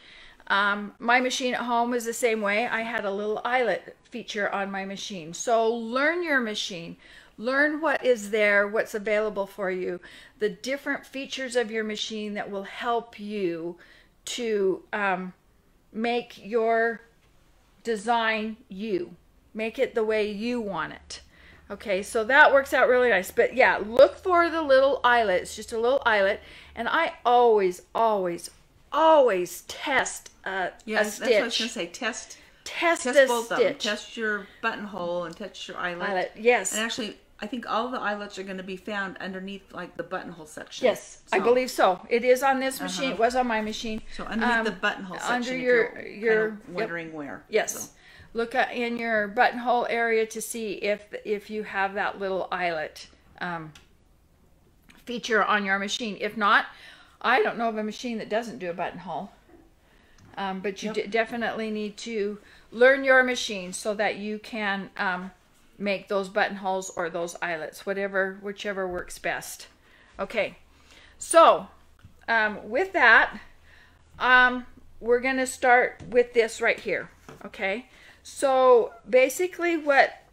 My machine at home is the same way. I had a little eyelet feature on my machine. So learn your machine. Learn what is there, what's available for you, the different features of your machine that will help you to make your design you. Make it the way you want it. Okay, so that works out really nice. But yeah, look for the little eyelet. It's just a little eyelet. And I always test a
Yes,
stitch.
that's what I was going to say. Test
Test a
both of them.
stitch.
Test your buttonhole and test your eyelet.
Eyelet, yes.
And actually, I think all the eyelets are going to be found underneath, like, the buttonhole section.
Yes, I
So-
believe so. It is on this machine. It was on my machine.
So underneath the buttonhole section,
under
if
your
you're kind of wondering where.
Yes.
So,
Look in your buttonhole area to see if you have that little eyelet feature on your machine. If not, I don't know of a machine that doesn't do a buttonhole. But you definitely need to learn your machine so that you can make those buttonholes or those eyelets, whichever works best. Okay, so with that, we're going to start with this right here. Okay, so basically what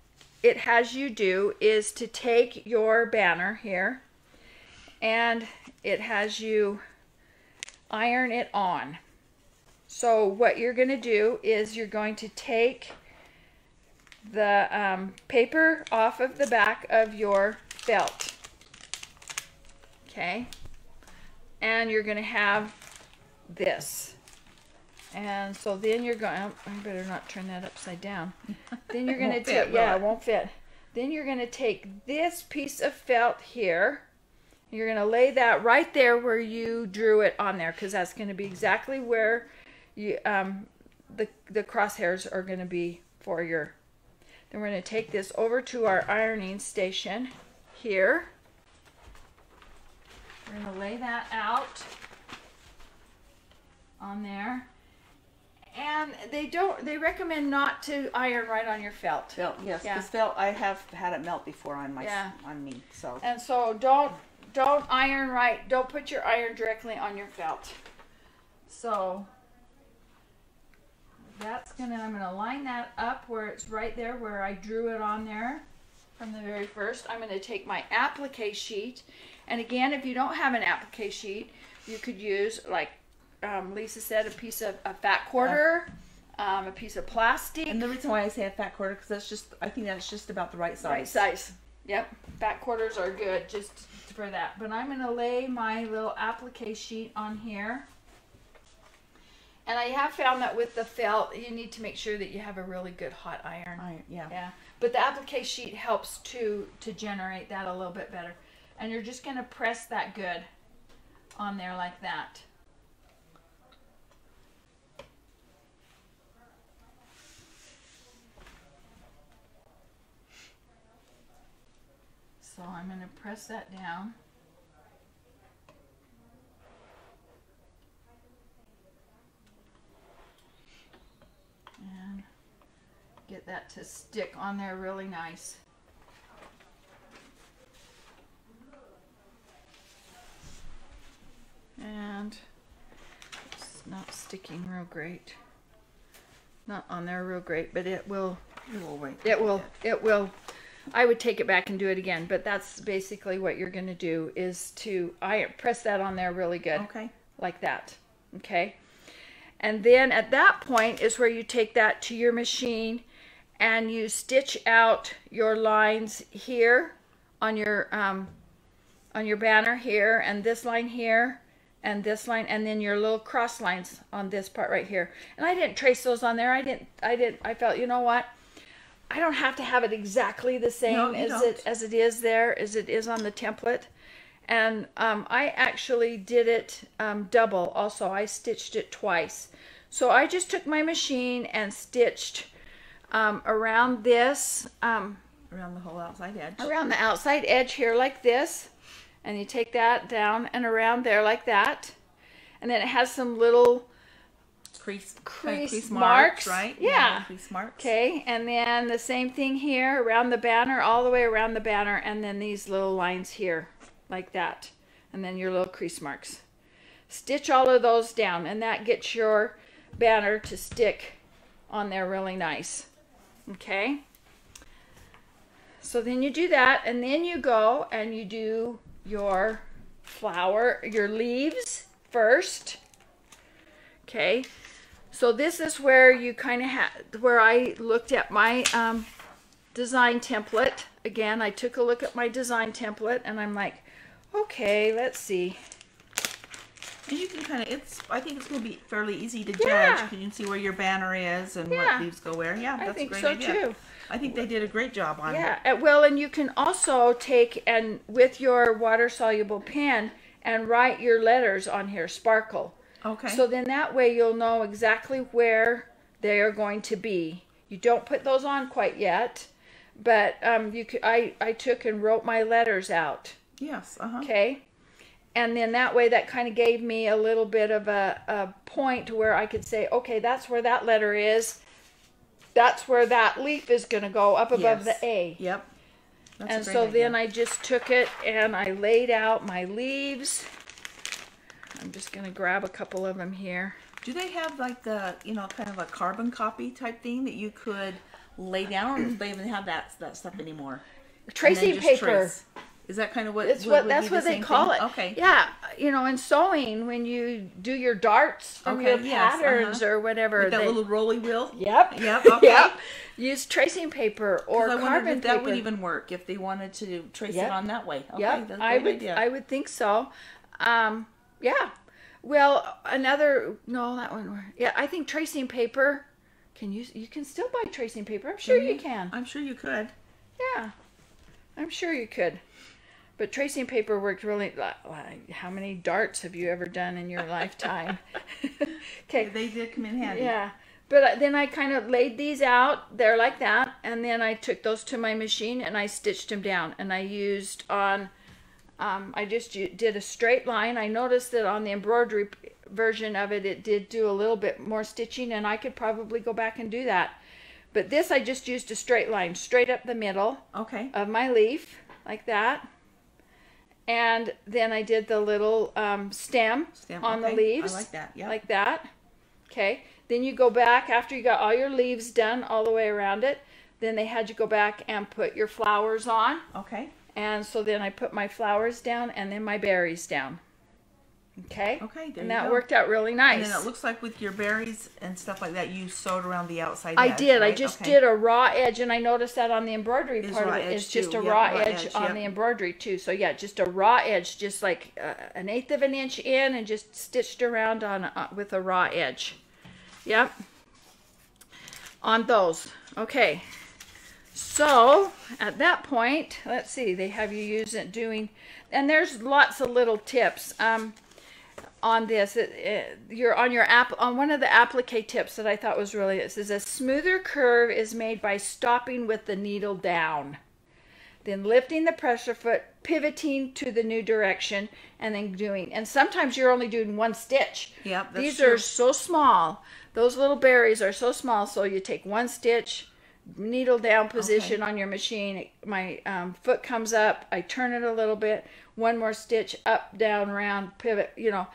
it has you do is to take your banner here, and it has you iron it on. So what you're going to do is you're going to take the paper off of the back of your felt. Okay, and you're going to have this. And so then you're going, I better not turn that upside down. Then you're going to take, yeah, it won't fit. Then you're going to take this piece of felt here. You're going to lay that right there where you drew it on there, because that's going to be exactly where you, the crosshairs are going to be for your. Then we're going to take this over to our ironing station here. We're going to lay that out on there. And they recommend not to iron right on your felt.
Felt, yes.
Yeah.
Because felt, I have had it melt before on my
Yeah.
on me. So.
And so don't don't iron right. Don't put your iron directly on your felt. So that's I'm gonna line that up where it's right there where I drew it on there from the very first. I'm gonna take my applique sheet, and again, if you don't have an applique sheet, you could use, like Lisa said, a piece of a fat quarter, a piece of plastic.
And the reason why I say a fat quarter, because I think that's just about the right size.
Right size. Yep. Fat quarters are good just for that. But I'm gonna lay my little applique sheet on here. And I have found that with the felt, you need to make sure that you have a really good hot iron.
Yeah.
But the applique sheet helps to generate that a little bit better. And you're just going to press that good on there like that. So I'm going to press that down. And get that to stick on there really nice. And it's not sticking real great. Not on there real great, but it will. It will. I would take it back and do it again, but that's basically what you're going to do, is to press that on there really good.
Okay.
Like that. Okay. And then at that point is where you take that to your machine and you stitch out your lines here on your banner here, and this line here, and this line, and then your little cross lines on this part right here. And I didn't trace those on there. I felt, you know what? I don't have to have it exactly the same as it is there, as it is on the template. And I actually did it double also. I stitched it twice. So I just took my machine and stitched around this.
Around the whole outside edge. Around
the outside edge here like this. And you take that down and around there like that. And then it has some little crease marks,
right?
Yeah.
Crease marks.
Okay, and then the same thing here around the banner, all the way around the banner, and then these little lines here like that, and then your little crease marks. Stitch all of those down, and that gets your banner to stick on there really nice. Okay, so then you do that, and then you go and you do your your leaves first. Okay, so this is where you kind of where I looked at my design template. Again, I took a look at my design template, and I'm like, okay, let's see.
And you can kind of, I think it's going to be fairly easy to judge, because you can see where your banner is and what leaves go where. Yeah, that's a great idea. I think so too. I think they did a great job on it.
Yeah, well, and you can also take and with your water-soluble pen and write your letters on here, sparkle.
Okay.
So then that way you'll know exactly where they are going to be. You don't put those on quite yet, but I took and wrote my letters out.
Yes.
Okay. And then that way that kind of gave me a little bit of a point where I could say, okay, that's where that letter is. That's where that leaf is going to go up above the A.
Yep.
And so then I just took it and I laid out my leaves. I'm just going to grab a couple of them here.
Do they have like the, kind of a carbon copy type thing that you could lay down, or do they even have that stuff anymore?
Tracing paper.
Trace? Is that kind of what?
That's what they call it.
Okay.
Yeah, in sewing, when you do your darts from your patterns or whatever,
with that little rolly wheel.
Yep.
Okay.
Yep. Use tracing paper or carbon paper.
That would even work if they wanted to trace it on that way. Okay,
yep.
That's a great idea.
I would think so. Yeah. Well, that one. Yeah, I think tracing paper. You can still buy tracing paper. I'm sure you can.
I'm sure you could.
Yeah, I'm sure you could. But tracing paper worked really. How many darts have you ever done in your lifetime? Okay,
they did come in handy.
Yeah, but then I kind of laid these out there like that, and then I took those to my machine and I stitched them down. And I used on. I just did a straight line. I noticed that on the embroidery version of it, it did do a little bit more stitching, and I could probably go back and do that. But this, I just used a straight line, straight up the middle of my leaf, like that. And then I did the little stem on the leaves.
I like that. Yeah.
Like that. Okay. Then you go back after you got all your leaves done all the way around it. Then they had you go back and put your flowers on.
Okay.
And so then I put my flowers down and then my berries down. Okay.
Okay. There
and
you
that
go.
worked out really nice.
And then it looks like with your berries and stuff like that, you sewed around the outside
I
edge,
did.
right?
I just did a raw edge, and I noticed that on the embroidery part of it, it's just a raw edge on the embroidery too. So yeah, just a raw edge, just like 1/8 of an inch in, and just stitched around on with a raw edge. Yep. On those. Okay. So at that point, let's see, they have you use it doing, and there's lots of little tips. On this, you're on your app on one of the applique tips that I thought was really, it says a smoother curve is made by stopping with the needle down, then lifting the pressure foot, pivoting to the new direction, and then doing. And sometimes you're only doing one stitch.
Yep,
these are so small. Those little berries are so small. So you take one stitch, needle down position on your machine. My foot comes up. I turn it a little bit. One more stitch, up, down, round, pivot. You know.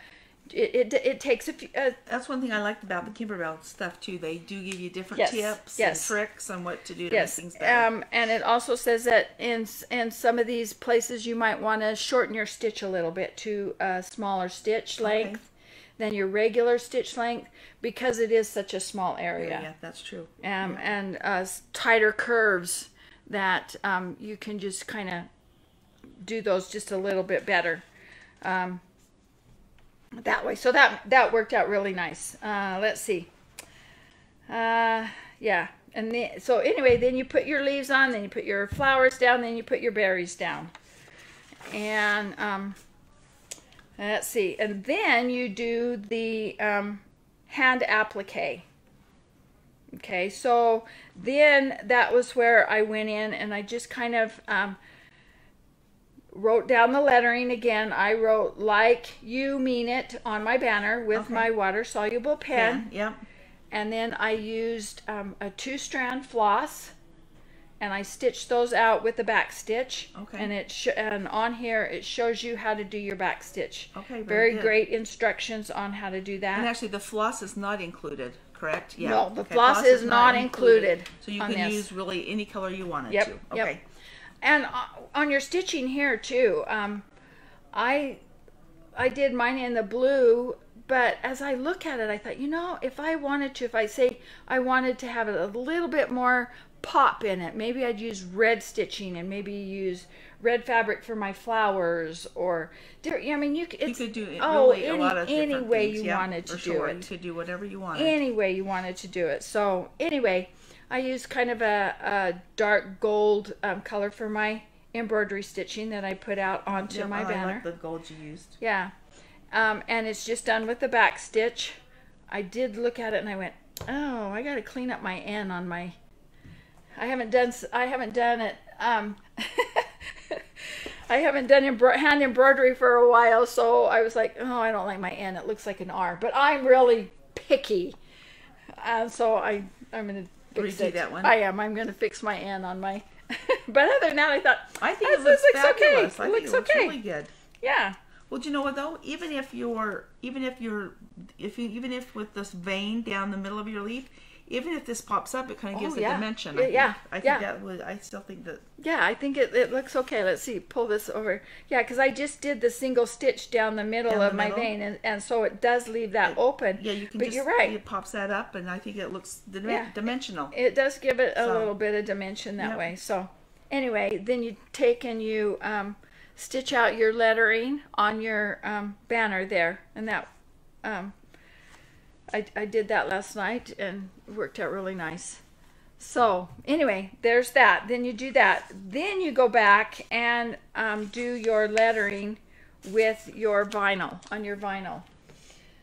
It takes a few.
That's one thing I liked about the Kimberbell stuff too. They do give you different tips and tricks on what to do to make things better.
And it also says that in some of these places you might want to shorten your stitch a little bit to a smaller stitch length than your regular stitch length because it is such a small area.
Yeah, that's true.
And tighter curves that you can just kind of do those just a little bit better. That way. So that worked out really nice. Let's see. Yeah. And so anyway, then you put your leaves on, then you put your flowers down, then you put your berries down. And let's see. And then you do the hand applique. Okay. So then that was where I went in and I just kind of wrote down the lettering again. I wrote "like you mean it" on my banner with my water soluble pen.
Yep.
And then I used a 2-strand floss, and I stitched those out with the back stitch.
Okay.
And and on here it shows you how to do your back stitch.
Okay.
Very great instructions on how to do that.
And actually, the floss is not included, correct? Yeah.
No, the floss is not included.
So you can use really any color you wanted to. Okay.
Yep. And on your stitching here too, I did mine in the blue, but as I look at it, I thought, you know, if I wanted to, if I say I wanted to have a little bit more pop in it, maybe I'd use red stitching and maybe use red fabric for my flowers, or I mean, you could do it really a lot of any way you wanted to do it. You could do whatever you wanted. Any way you wanted to do it. So anyway, I used kind of a dark gold color for my embroidery stitching that I put out onto my banner. I like
the gold you used.
Yeah. And it's just done with the back stitch. I did look at it and I went, oh, I got to clean up my N on my, I haven't done it, I haven't done hand embroidery for a while, so I was like, oh, I don't like my N. It looks like an R. But I'm really picky. So I'm going to redo that one. I am. I'm going to fix my N on my. But other than that, I thought
I think it looks fabulous.
Okay.
It looks really good.
Yeah.
Well, do you know what though? Even if with this vein down the middle of your leaf, even if this pops up, it kind of gives a dimension. I still think that. Yeah, I think
it looks okay. Let's see. Pull this over. Yeah, because I just did the single stitch down the middle of my vein, and so it does leave that open.
Yeah, you can.
But you're right.
It pops that up, and I think it looks dimensional.
It does give it a little bit of dimension that way. So anyway, then you take and you stitch out your lettering on your banner there, and that. I did that last night and it worked out really nice. So anyway, there's that. Then you do that. Then you go back and do your lettering with your vinyl, on your vinyl.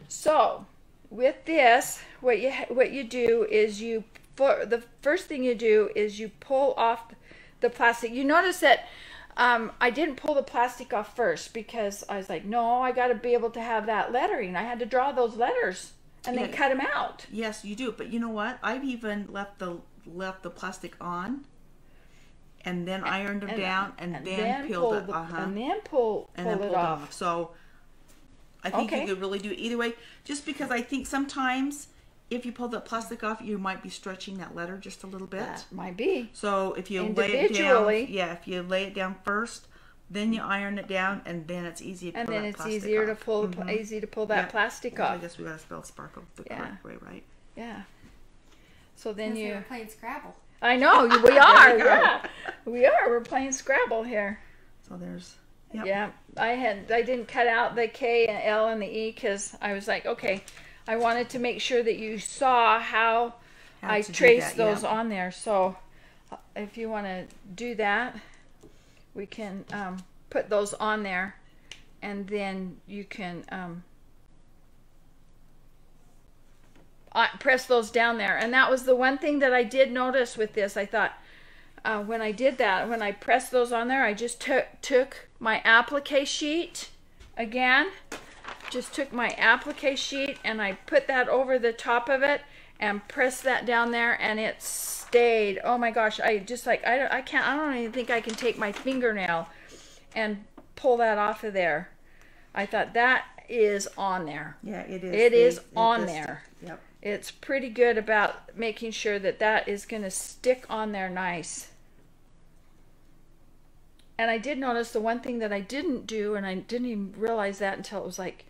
So with this, what you do is the first thing you do is you pull off the plastic. You notice that I didn't pull the plastic off first because I was like, no, I got to be able to have that lettering. I had to draw those letters. And then cut them out.
Yes, you do. But you know what? I've even left the plastic on, and then ironed them down, and then peeled it.
And then pull it off.
So I think you could really do it either way. Just because I think sometimes if you pull the plastic off, you might be stretching that letter just a little bit.
That might be.
So if you lay it down, if you lay it down first, then you iron it down, and then it's easy to pull that plastic off. And then it's easier to pull,
easy to pull that plastic off.
I guess we gotta spell sparkle the correct way, right?
Yeah. So then
we're playing Scrabble.
I know we are. Yeah, we are. We're playing Scrabble here.
So there's.
Yep. Yeah, I didn't cut out the K and L and the E because I was like, okay, I wanted to make sure that you saw how I traced those on there. So if you want to do that, we can put those on there, and then you can press those down there. And that was the one thing that I did notice with this. I thought when I did that, when I pressed those on there, I just took my applique sheet again, and I put that over the top of it and pressed that down there, and it stayed. Oh my gosh, I just like, I don't even think I can take my fingernail and pull that off of there. I thought that is on there.
Yeah, it is.
It is on there.
Yep.
It's pretty good about making sure that that is going to stick on there nice. And I did notice the one thing that I didn't do, and I didn't even realize that until it was like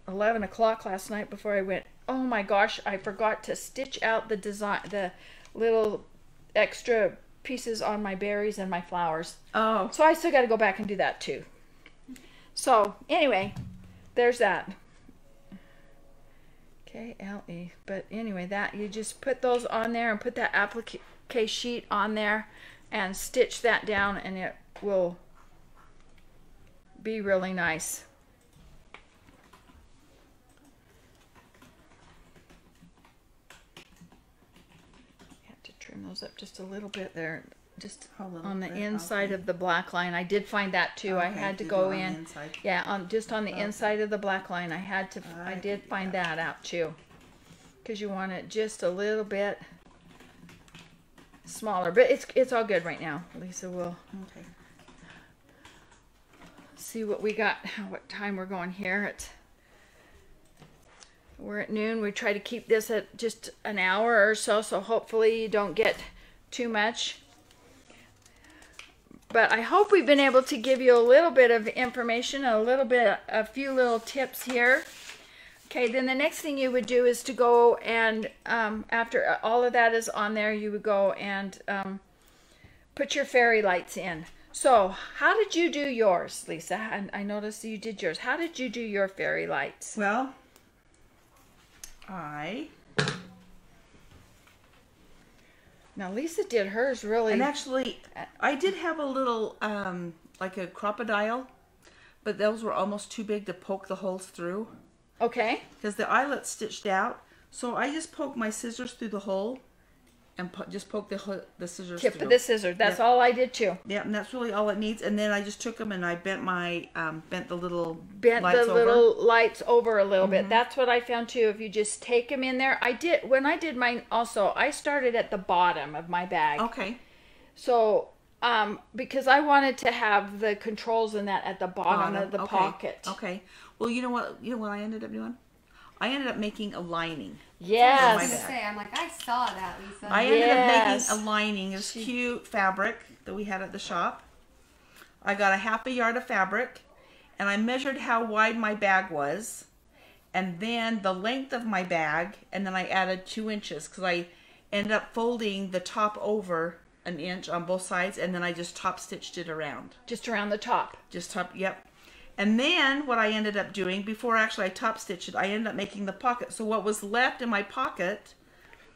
11 o'clock last night before I went, oh my gosh, I forgot to stitch out the design, the little extra pieces on my berries and my flowers.
Oh.
So I still got to go back and do that too. So anyway, there's that. K-L-E. But anyway, that you just put those on there and put that applique sheet on there and stitch that down, and it will be really nice. You have to trim those up just a little bit there, just on the inside of the black line. I did find that too. I had to go in, just on the inside of the black line. I did find that out too, because you want it just a little bit smaller, but it's all good right now. Lisa will see what we got, what time we're going here. We're at noon. We try to keep this at just an hour or so, so hopefully you don't get too much. But I hope we've been able to give you a little bit of information, a few little tips here. Okay, then the next thing you would do is to go and, after all of that is on there, you would go and put your fairy lights in. So, how did you do yours, Lisa? I noticed you did yours. How did you do your fairy lights?
Well,
Now, Lisa did hers really...
And actually, I did have a little, like a crocodile, but those were almost too big to poke the holes through.
Okay.
Because the eyelet's stitched out. So I just poked my scissors through the hole and just poked the scissors
through. The scissors. That's all I did too.
Yeah, and that's really all it needs. And then I just took them and I bent my, bent the little
lights over a little bit. That's what I found too. If you just take them in there. When I did mine also, I started at the bottom of my bag.
Okay.
So, because I wanted to have the controls in that at the bottom of the pocket.
Okay. Well, you know what I ended up doing? I ended up making a lining.
Yes.
I was going to say, I'm like, I saw that, Lisa.
I ended up making a lining. It's cute fabric that we had at the shop. I got a half a yard of fabric, and I measured how wide my bag was, and then the length of my bag, and then I added 2 inches because I ended up folding the top over an inch on both sides, and then I just top stitched it around.
Just around the top.
Just top, yep. And then what I ended up doing, before actually I top stitched it, I ended up making the pocket. So what was left in my pocket...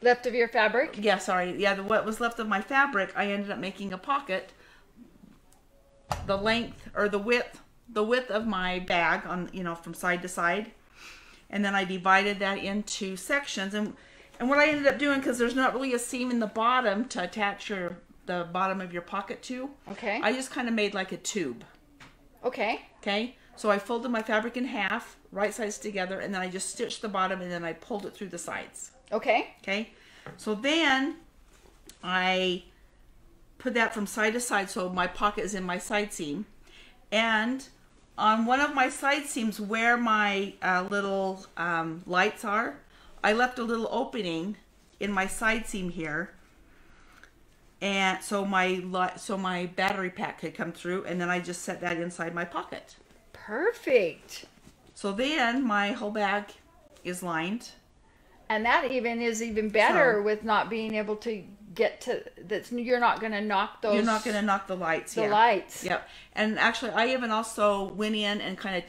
Left of your fabric?
Yeah, sorry. Yeah, what was left of my fabric, I ended up making a pocket. The length, or the width of my bag, on from side to side. And then I divided that into sections. And what I ended up doing, because there's not really a seam in the bottom to attach the bottom of your pocket to.
Okay.
I just kind of made like a tube.
Okay.
Okay, so I folded my fabric in half, right sides together, and then I just stitched the bottom, and then I pulled it through the sides.
Okay.
Okay, so then I put that from side to side so my pocket is in my side seam. And on one of my side seams where my little lights are, I left a little opening in my side seam here, and so my battery pack could come through, and then I just set that inside my pocket.
Perfect.
So then my whole bag is lined.
And that is even better
So,
with not being able to get to that. You're not going to knock those.
You're not going to knock the lights.
The lights.
Yep. And actually, I even also went in and kind of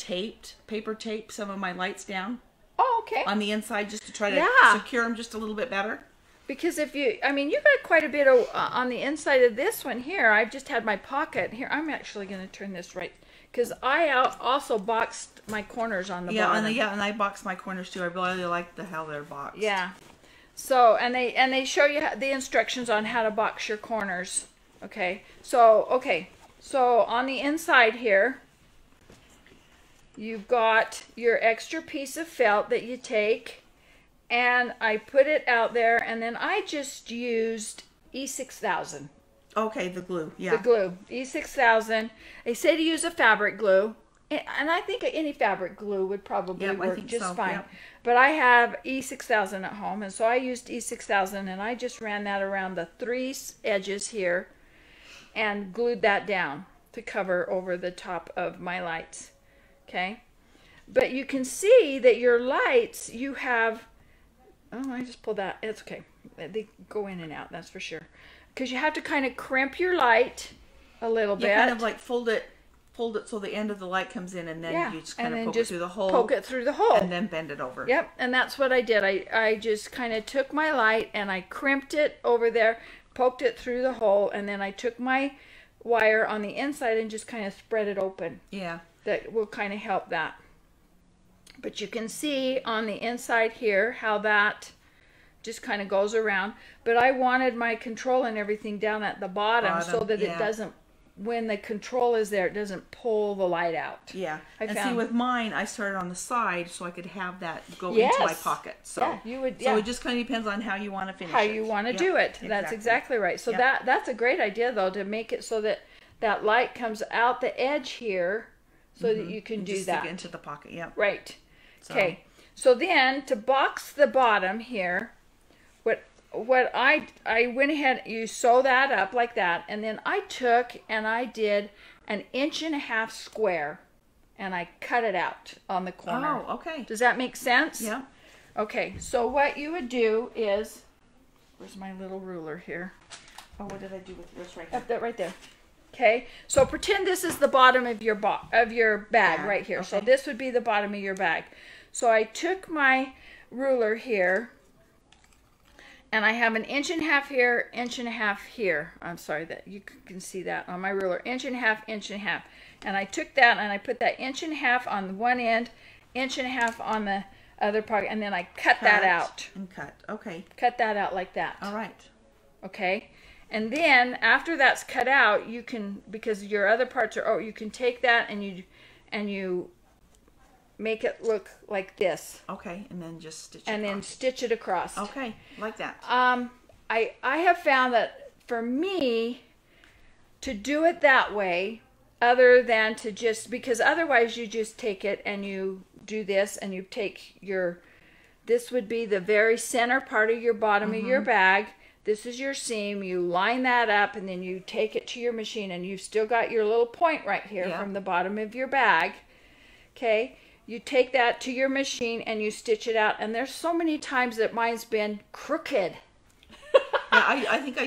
paper taped some of my lights down.
Oh, okay.
On the inside, just to try to secure them just a little bit better.
Because if you, I mean, you got quite a bit of on the inside of this one here. I've just had my pocket here. I'm actually going to turn this right, because I also boxed my corners on the bottom.
And I boxed my corners too. I really like how they're boxed.
Yeah. So and they show you the instructions on how to box your corners. Okay. So on the inside here, you've got your extra piece of felt that you take, and I put it out there, and then I just used E6000.
Okay, the glue, yeah.
The glue, E6000. They say to use a fabric glue, and I think any fabric glue would probably work just fine. Yep. But I have E6000 at home, and so I used E6000, and I just ran that around the 3 edges here and glued that down to cover over the top of my lights. Okay? But you can see that your lights, you have... Oh, I just pulled that. It's okay. They go in and out, that's for sure. Because you have to kind of crimp your light a little bit.
You kind of like fold it so the end of the light comes in, and then you just kind of poke it through the hole.
Poke it through the hole.
And then bend it over.
Yep, and that's what I did. I just kind of took my light and I crimped it over there, poked it through the hole, and then I took my wire on the inside and just kind of spread it open.
Yeah.
That will kind of help that. But you can see on the inside here how that just kind of goes around. But I wanted my control and everything down at the bottom so that it doesn't, when the control is there, it doesn't pull the light out.
Yeah. See, with mine, I started on the side so I could have that go into my pocket. So,
yeah, you would,
so it just kind of depends on how you want to finish it.
How you want to do it. Exactly. That's exactly right. So that's a great idea, though, to make it so that that light comes out the edge here so that you can do that.
Stick it into the pocket, yep.
Right. Okay. So then, to box the bottom here, what I went ahead, you sew that up like that, and then I took and I did an 1.5 inch square, and I cut it out on the corner.
Oh, okay.
Does that make sense?
Yeah.
Okay, so what you would do is, where's my little ruler here?
Oh, what did I do with this right here?
Up there, right there. Okay, so pretend this is the bottom of your bag right here. Okay. So this would be the bottom of your bag. So I took my ruler here, and I have an 1.5 inch here, 1.5 inch here. I'm sorry that you can see that on my ruler. 1.5 inch, 1.5 inch. And I took that and I put that 1.5 inch on the one end, 1.5 inch on the other part, and then I cut that out.
And cut, okay.
Cut that out like that.
All right.
Okay. And then after that's cut out, you can, because your other parts are, you can take that and you make it look like this.
Okay, and then just stitch it
and across. Then stitch it across.
Okay, like that.
I have found that for me to do it that way, other than to just, because otherwise you just take it and you do this and you take this would be the very center part of your bottom of your bag. This is your seam. You line that up and then you take it to your machine, and you've still got your little point right here from the bottom of your bag. Okay. You take that to your machine and you stitch it out. And there's so many times that mine's been crooked.
I think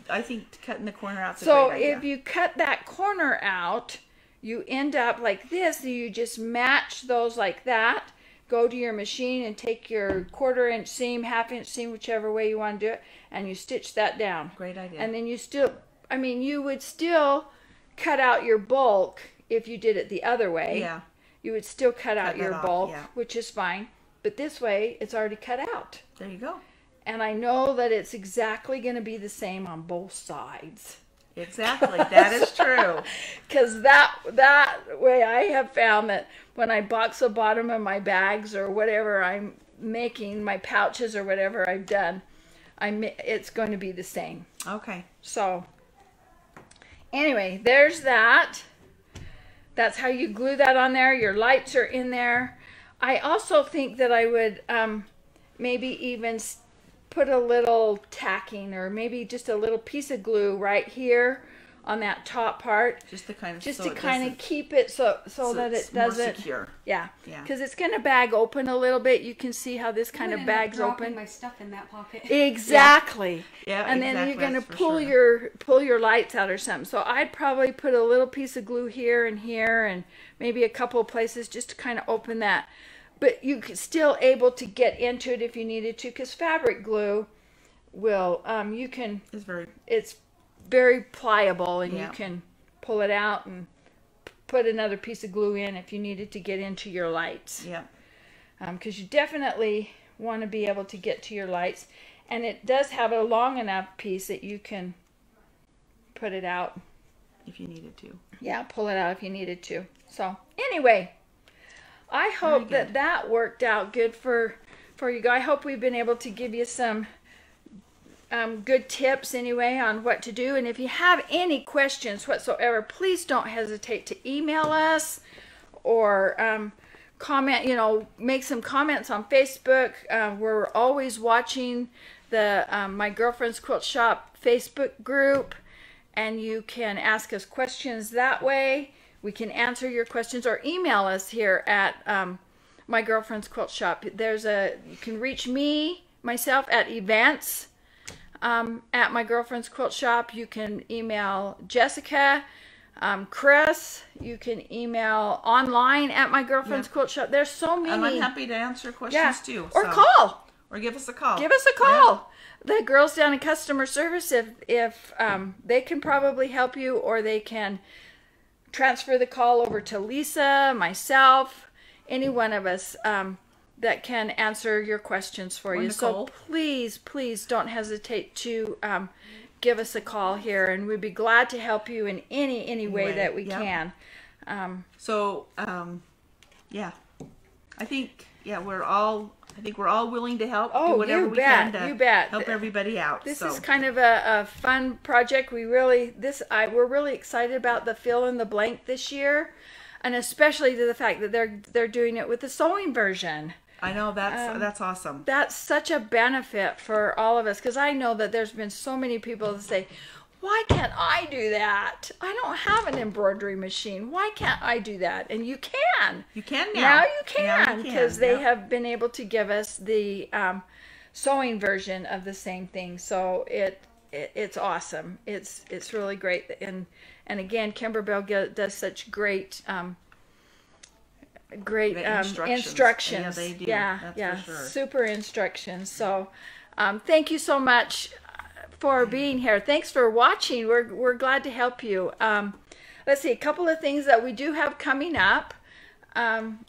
I think cutting the corner out is a
so
great idea.
If you cut that corner out, you end up like this. You just match those like that. Go to your machine and take your 1/4 inch seam, 1/2 inch seam, whichever way you want to do it, and you stitch that down.
Great idea.
And then you would still cut out your bulk if you did it the other way.
Yeah.
You would still cut out your bulk, which is fine. But this way, it's already cut out.
There you go.
And I know that it's exactly going to be the same on both sides.
Exactly. That is true.
Because that way I have found that when I box the bottom of my bags or whatever I'm making, my pouches or whatever I've done, it's going to be the same.
Okay.
So anyway, there's that. That's how you glue that on there. Your lights are in there. I also think that I would maybe even put a little tacking, or maybe just a little piece of glue right here on that top part,
just to kind of
keep it so that it doesn't
more secure.
Yeah, because it's going to bag open a little bit. You can see how this kind of bags open.
My stuff in that pocket.
Exactly.
Yeah,
and then you're going to pull your lights out or something. So I'd probably put a little piece of glue here and maybe a couple of places just to kind of open that. But you can still able to get into it if you needed to, because fabric glue will it's very pliable, and you can pull it out and put another piece of glue in if you needed to get into your lights.
Yeah.
Because you definitely want to be able to get to your lights, and it does have a long enough piece that you can put it out
if you needed to.
Yeah, pull it out if you needed to. So anyway, I hope that worked out good for you guys. I hope we've been able to give you some good tips anyway on what to do. And if you have any questions whatsoever, please don't hesitate to email us or comment, make some comments on Facebook. We're always watching the My Girlfriend's Quilt Shop Facebook group, and you can ask us questions that way. We can answer your questions, or email us here at My Girlfriend's Quilt Shop. You can reach myself at events at My Girlfriend's Quilt Shop. You can email Jessica, Chris. You can email online at My Girlfriend's Quilt Shop. There's so many.
And I'm happy to answer questions too.
Or call.
Or give us a call.
Give us a call. Yeah. The girls down in customer service, if they can probably help you, or they can transfer the call over to Lisa, myself, any one of us that can answer your questions for you.
Nicole.
So please don't hesitate to give us a call here, and we'd be glad to help you in any way that we can.
I think we're all willing to help.
Oh,
do whatever we can to help everybody out.
This is kind of a fun project. We're really excited about the fill in the blank this year, and especially to the fact that they're doing it with the sewing version.
I know, that's awesome.
That's such a benefit for all of us, because I know that there's been so many people that say, why can't I do that? I don't have an embroidery machine. Why can't I do that? And you can.
You can now.
Now you can, because they have been able to give us the sewing version of the same thing. So it's awesome. It's really great. And again, Kimberbell does such great instructions.
Yeah, they do. That's for sure.
Super instructions. So thank you so much for being here. Thanks for watching. We're glad to help you. Let's see, a couple of things that we do have coming up.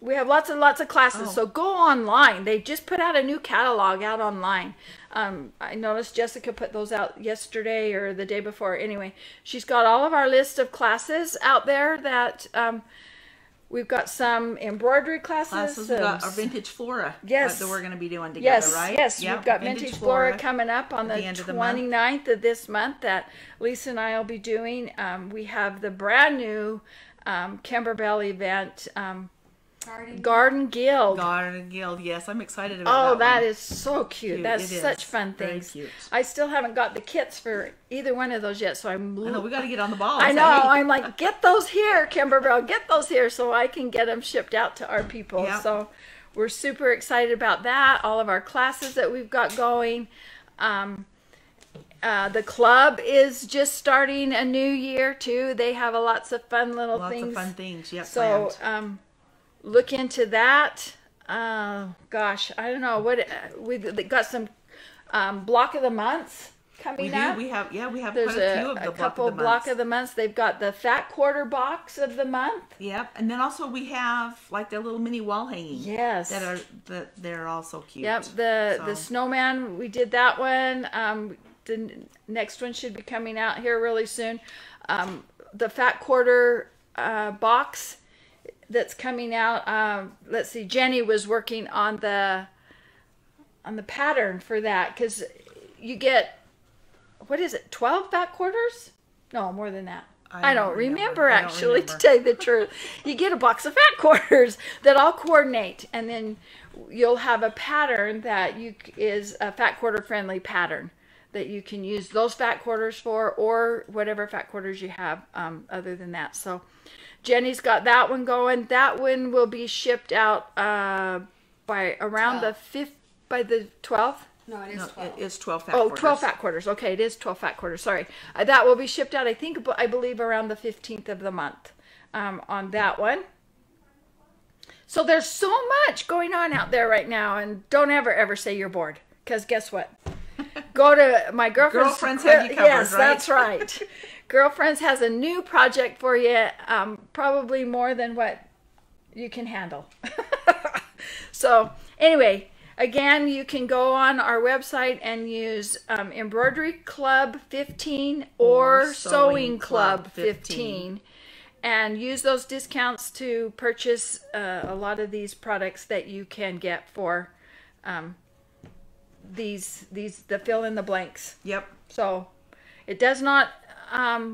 We have lots and lots of classes, so go online. They just put out a new catalog out online. I noticed Jessica put those out yesterday or the day before. Anyway, she's got all of our list of classes out there that we've got some embroidery classes.
We've got our Vintage Flora that we're going to be doing together,
yes,
right?
Yes, we've got Vintage Flora coming up on the 29th of this month that Lisa and I will be doing. We have the brand new Kimberbell event, Garden Guild.
Garden Guild, yes. I'm excited about that.
Oh, that is so cute. That's such fun things.
Very cute.
I still haven't got the kits for either one of those yet, so I know
we got to get on the ball.
I know. I'm like, get those here, Kimberbell. Get those here so I can get them shipped out to our people. Yep. So we're super excited about that. All of our classes that we've got going. The club is just starting a new year too. They have lots of fun little things.
Lots of fun things. Yep.
So look into that. Gosh, I don't know what we've got some block of the months coming up.
We have
There's
quite a few of the
couple block of the months. They've got the fat quarter box of the month.
Yep, and then also we have like the little mini wall hanging.
Yes,
they're also cute.
Yep, the snowman. We did that one. The next one should be coming out here really soon. The fat quarter box that's coming out. Let's see, Jenny was working on the pattern for that, because you get, what is it, 12 fat quarters? No, more than that. I don't remember actually, to tell you the truth. You get a box of fat quarters that all coordinate, and then you'll have a pattern that is a fat quarter friendly pattern that you can use those fat quarters for, or whatever fat quarters you have other than that. So Jenny's got that one going. That one will be shipped out by around 12. By the 12th.
No, it is 12.
It is 12 fat quarters.
12 fat quarters. Okay, it is 12 fat quarters. Sorry. That will be shipped out, I believe, around the 15th of the month on that one. So there's so much going on out there right now, and don't ever say you're bored, because guess what? Go to my
Girlfriends have you covered,
yes,
right?
That's right. Girlfriends has a new project for you, probably more than what you can handle. So anyway, again, you can go on our website and use Embroidery Club 15 or Sewing Club 15 and use those discounts to purchase a lot of these products that you can get for the fill in the blanks.
Yep.
So it does not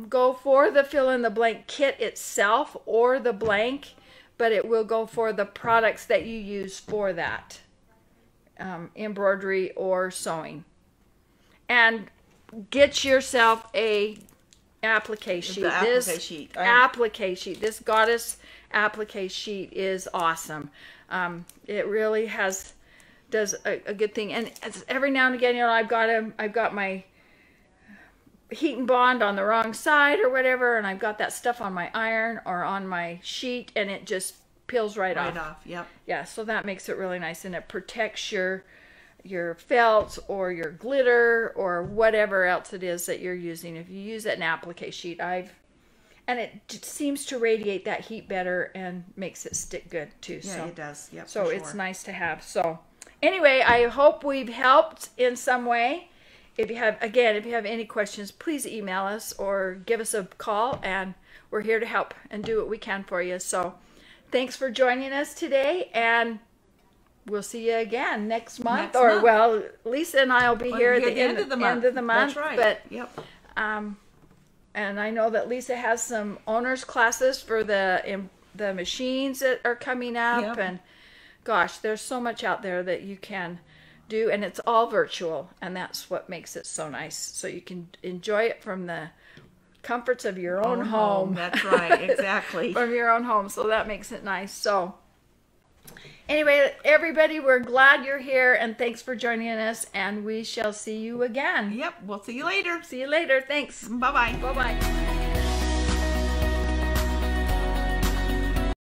go for the fill in the blank kit itself or the blank, but it will go for the products that you use for that. Embroidery or sewing. And get yourself a applique sheet. Applique sheet. This Goddess applique sheet is awesome. It really does a good thing. And every now and again, you know, I've got my heat and bond on the wrong side or whatever, and I've got that stuff on my iron or on my sheet, and it just peels right off.
Yep.
Yeah, so that makes it really nice, and it protects your felt or your glitter or whatever else it is that you're using. If you use an applique sheet, and it seems to radiate that heat better and makes it stick good too.
Yeah,
so
it does. Yep.
So it's nice to have. So anyway, I hope we've helped in some way. If you have any questions, please email us or give us a call, and we're here to help and do what we can for you. So thanks for joining us today, and we'll see you again next month. Well, Lisa and I will be here at the end of the month.
That's right.
But,
yep.
And I know that Lisa has some owners classes for the machines that are coming up.
Yep.
And gosh, there's so much out there that you can do, and it's all virtual, and that's what makes it so nice. So you can enjoy it from the comforts of your own home.
That's right, exactly.
From your own home, so that makes it nice. So anyway, everybody, we're glad you're here, and thanks for joining us, and we shall see you again.
Yep, we'll see you later.
See you later. Thanks.
Bye-bye.
Bye-bye.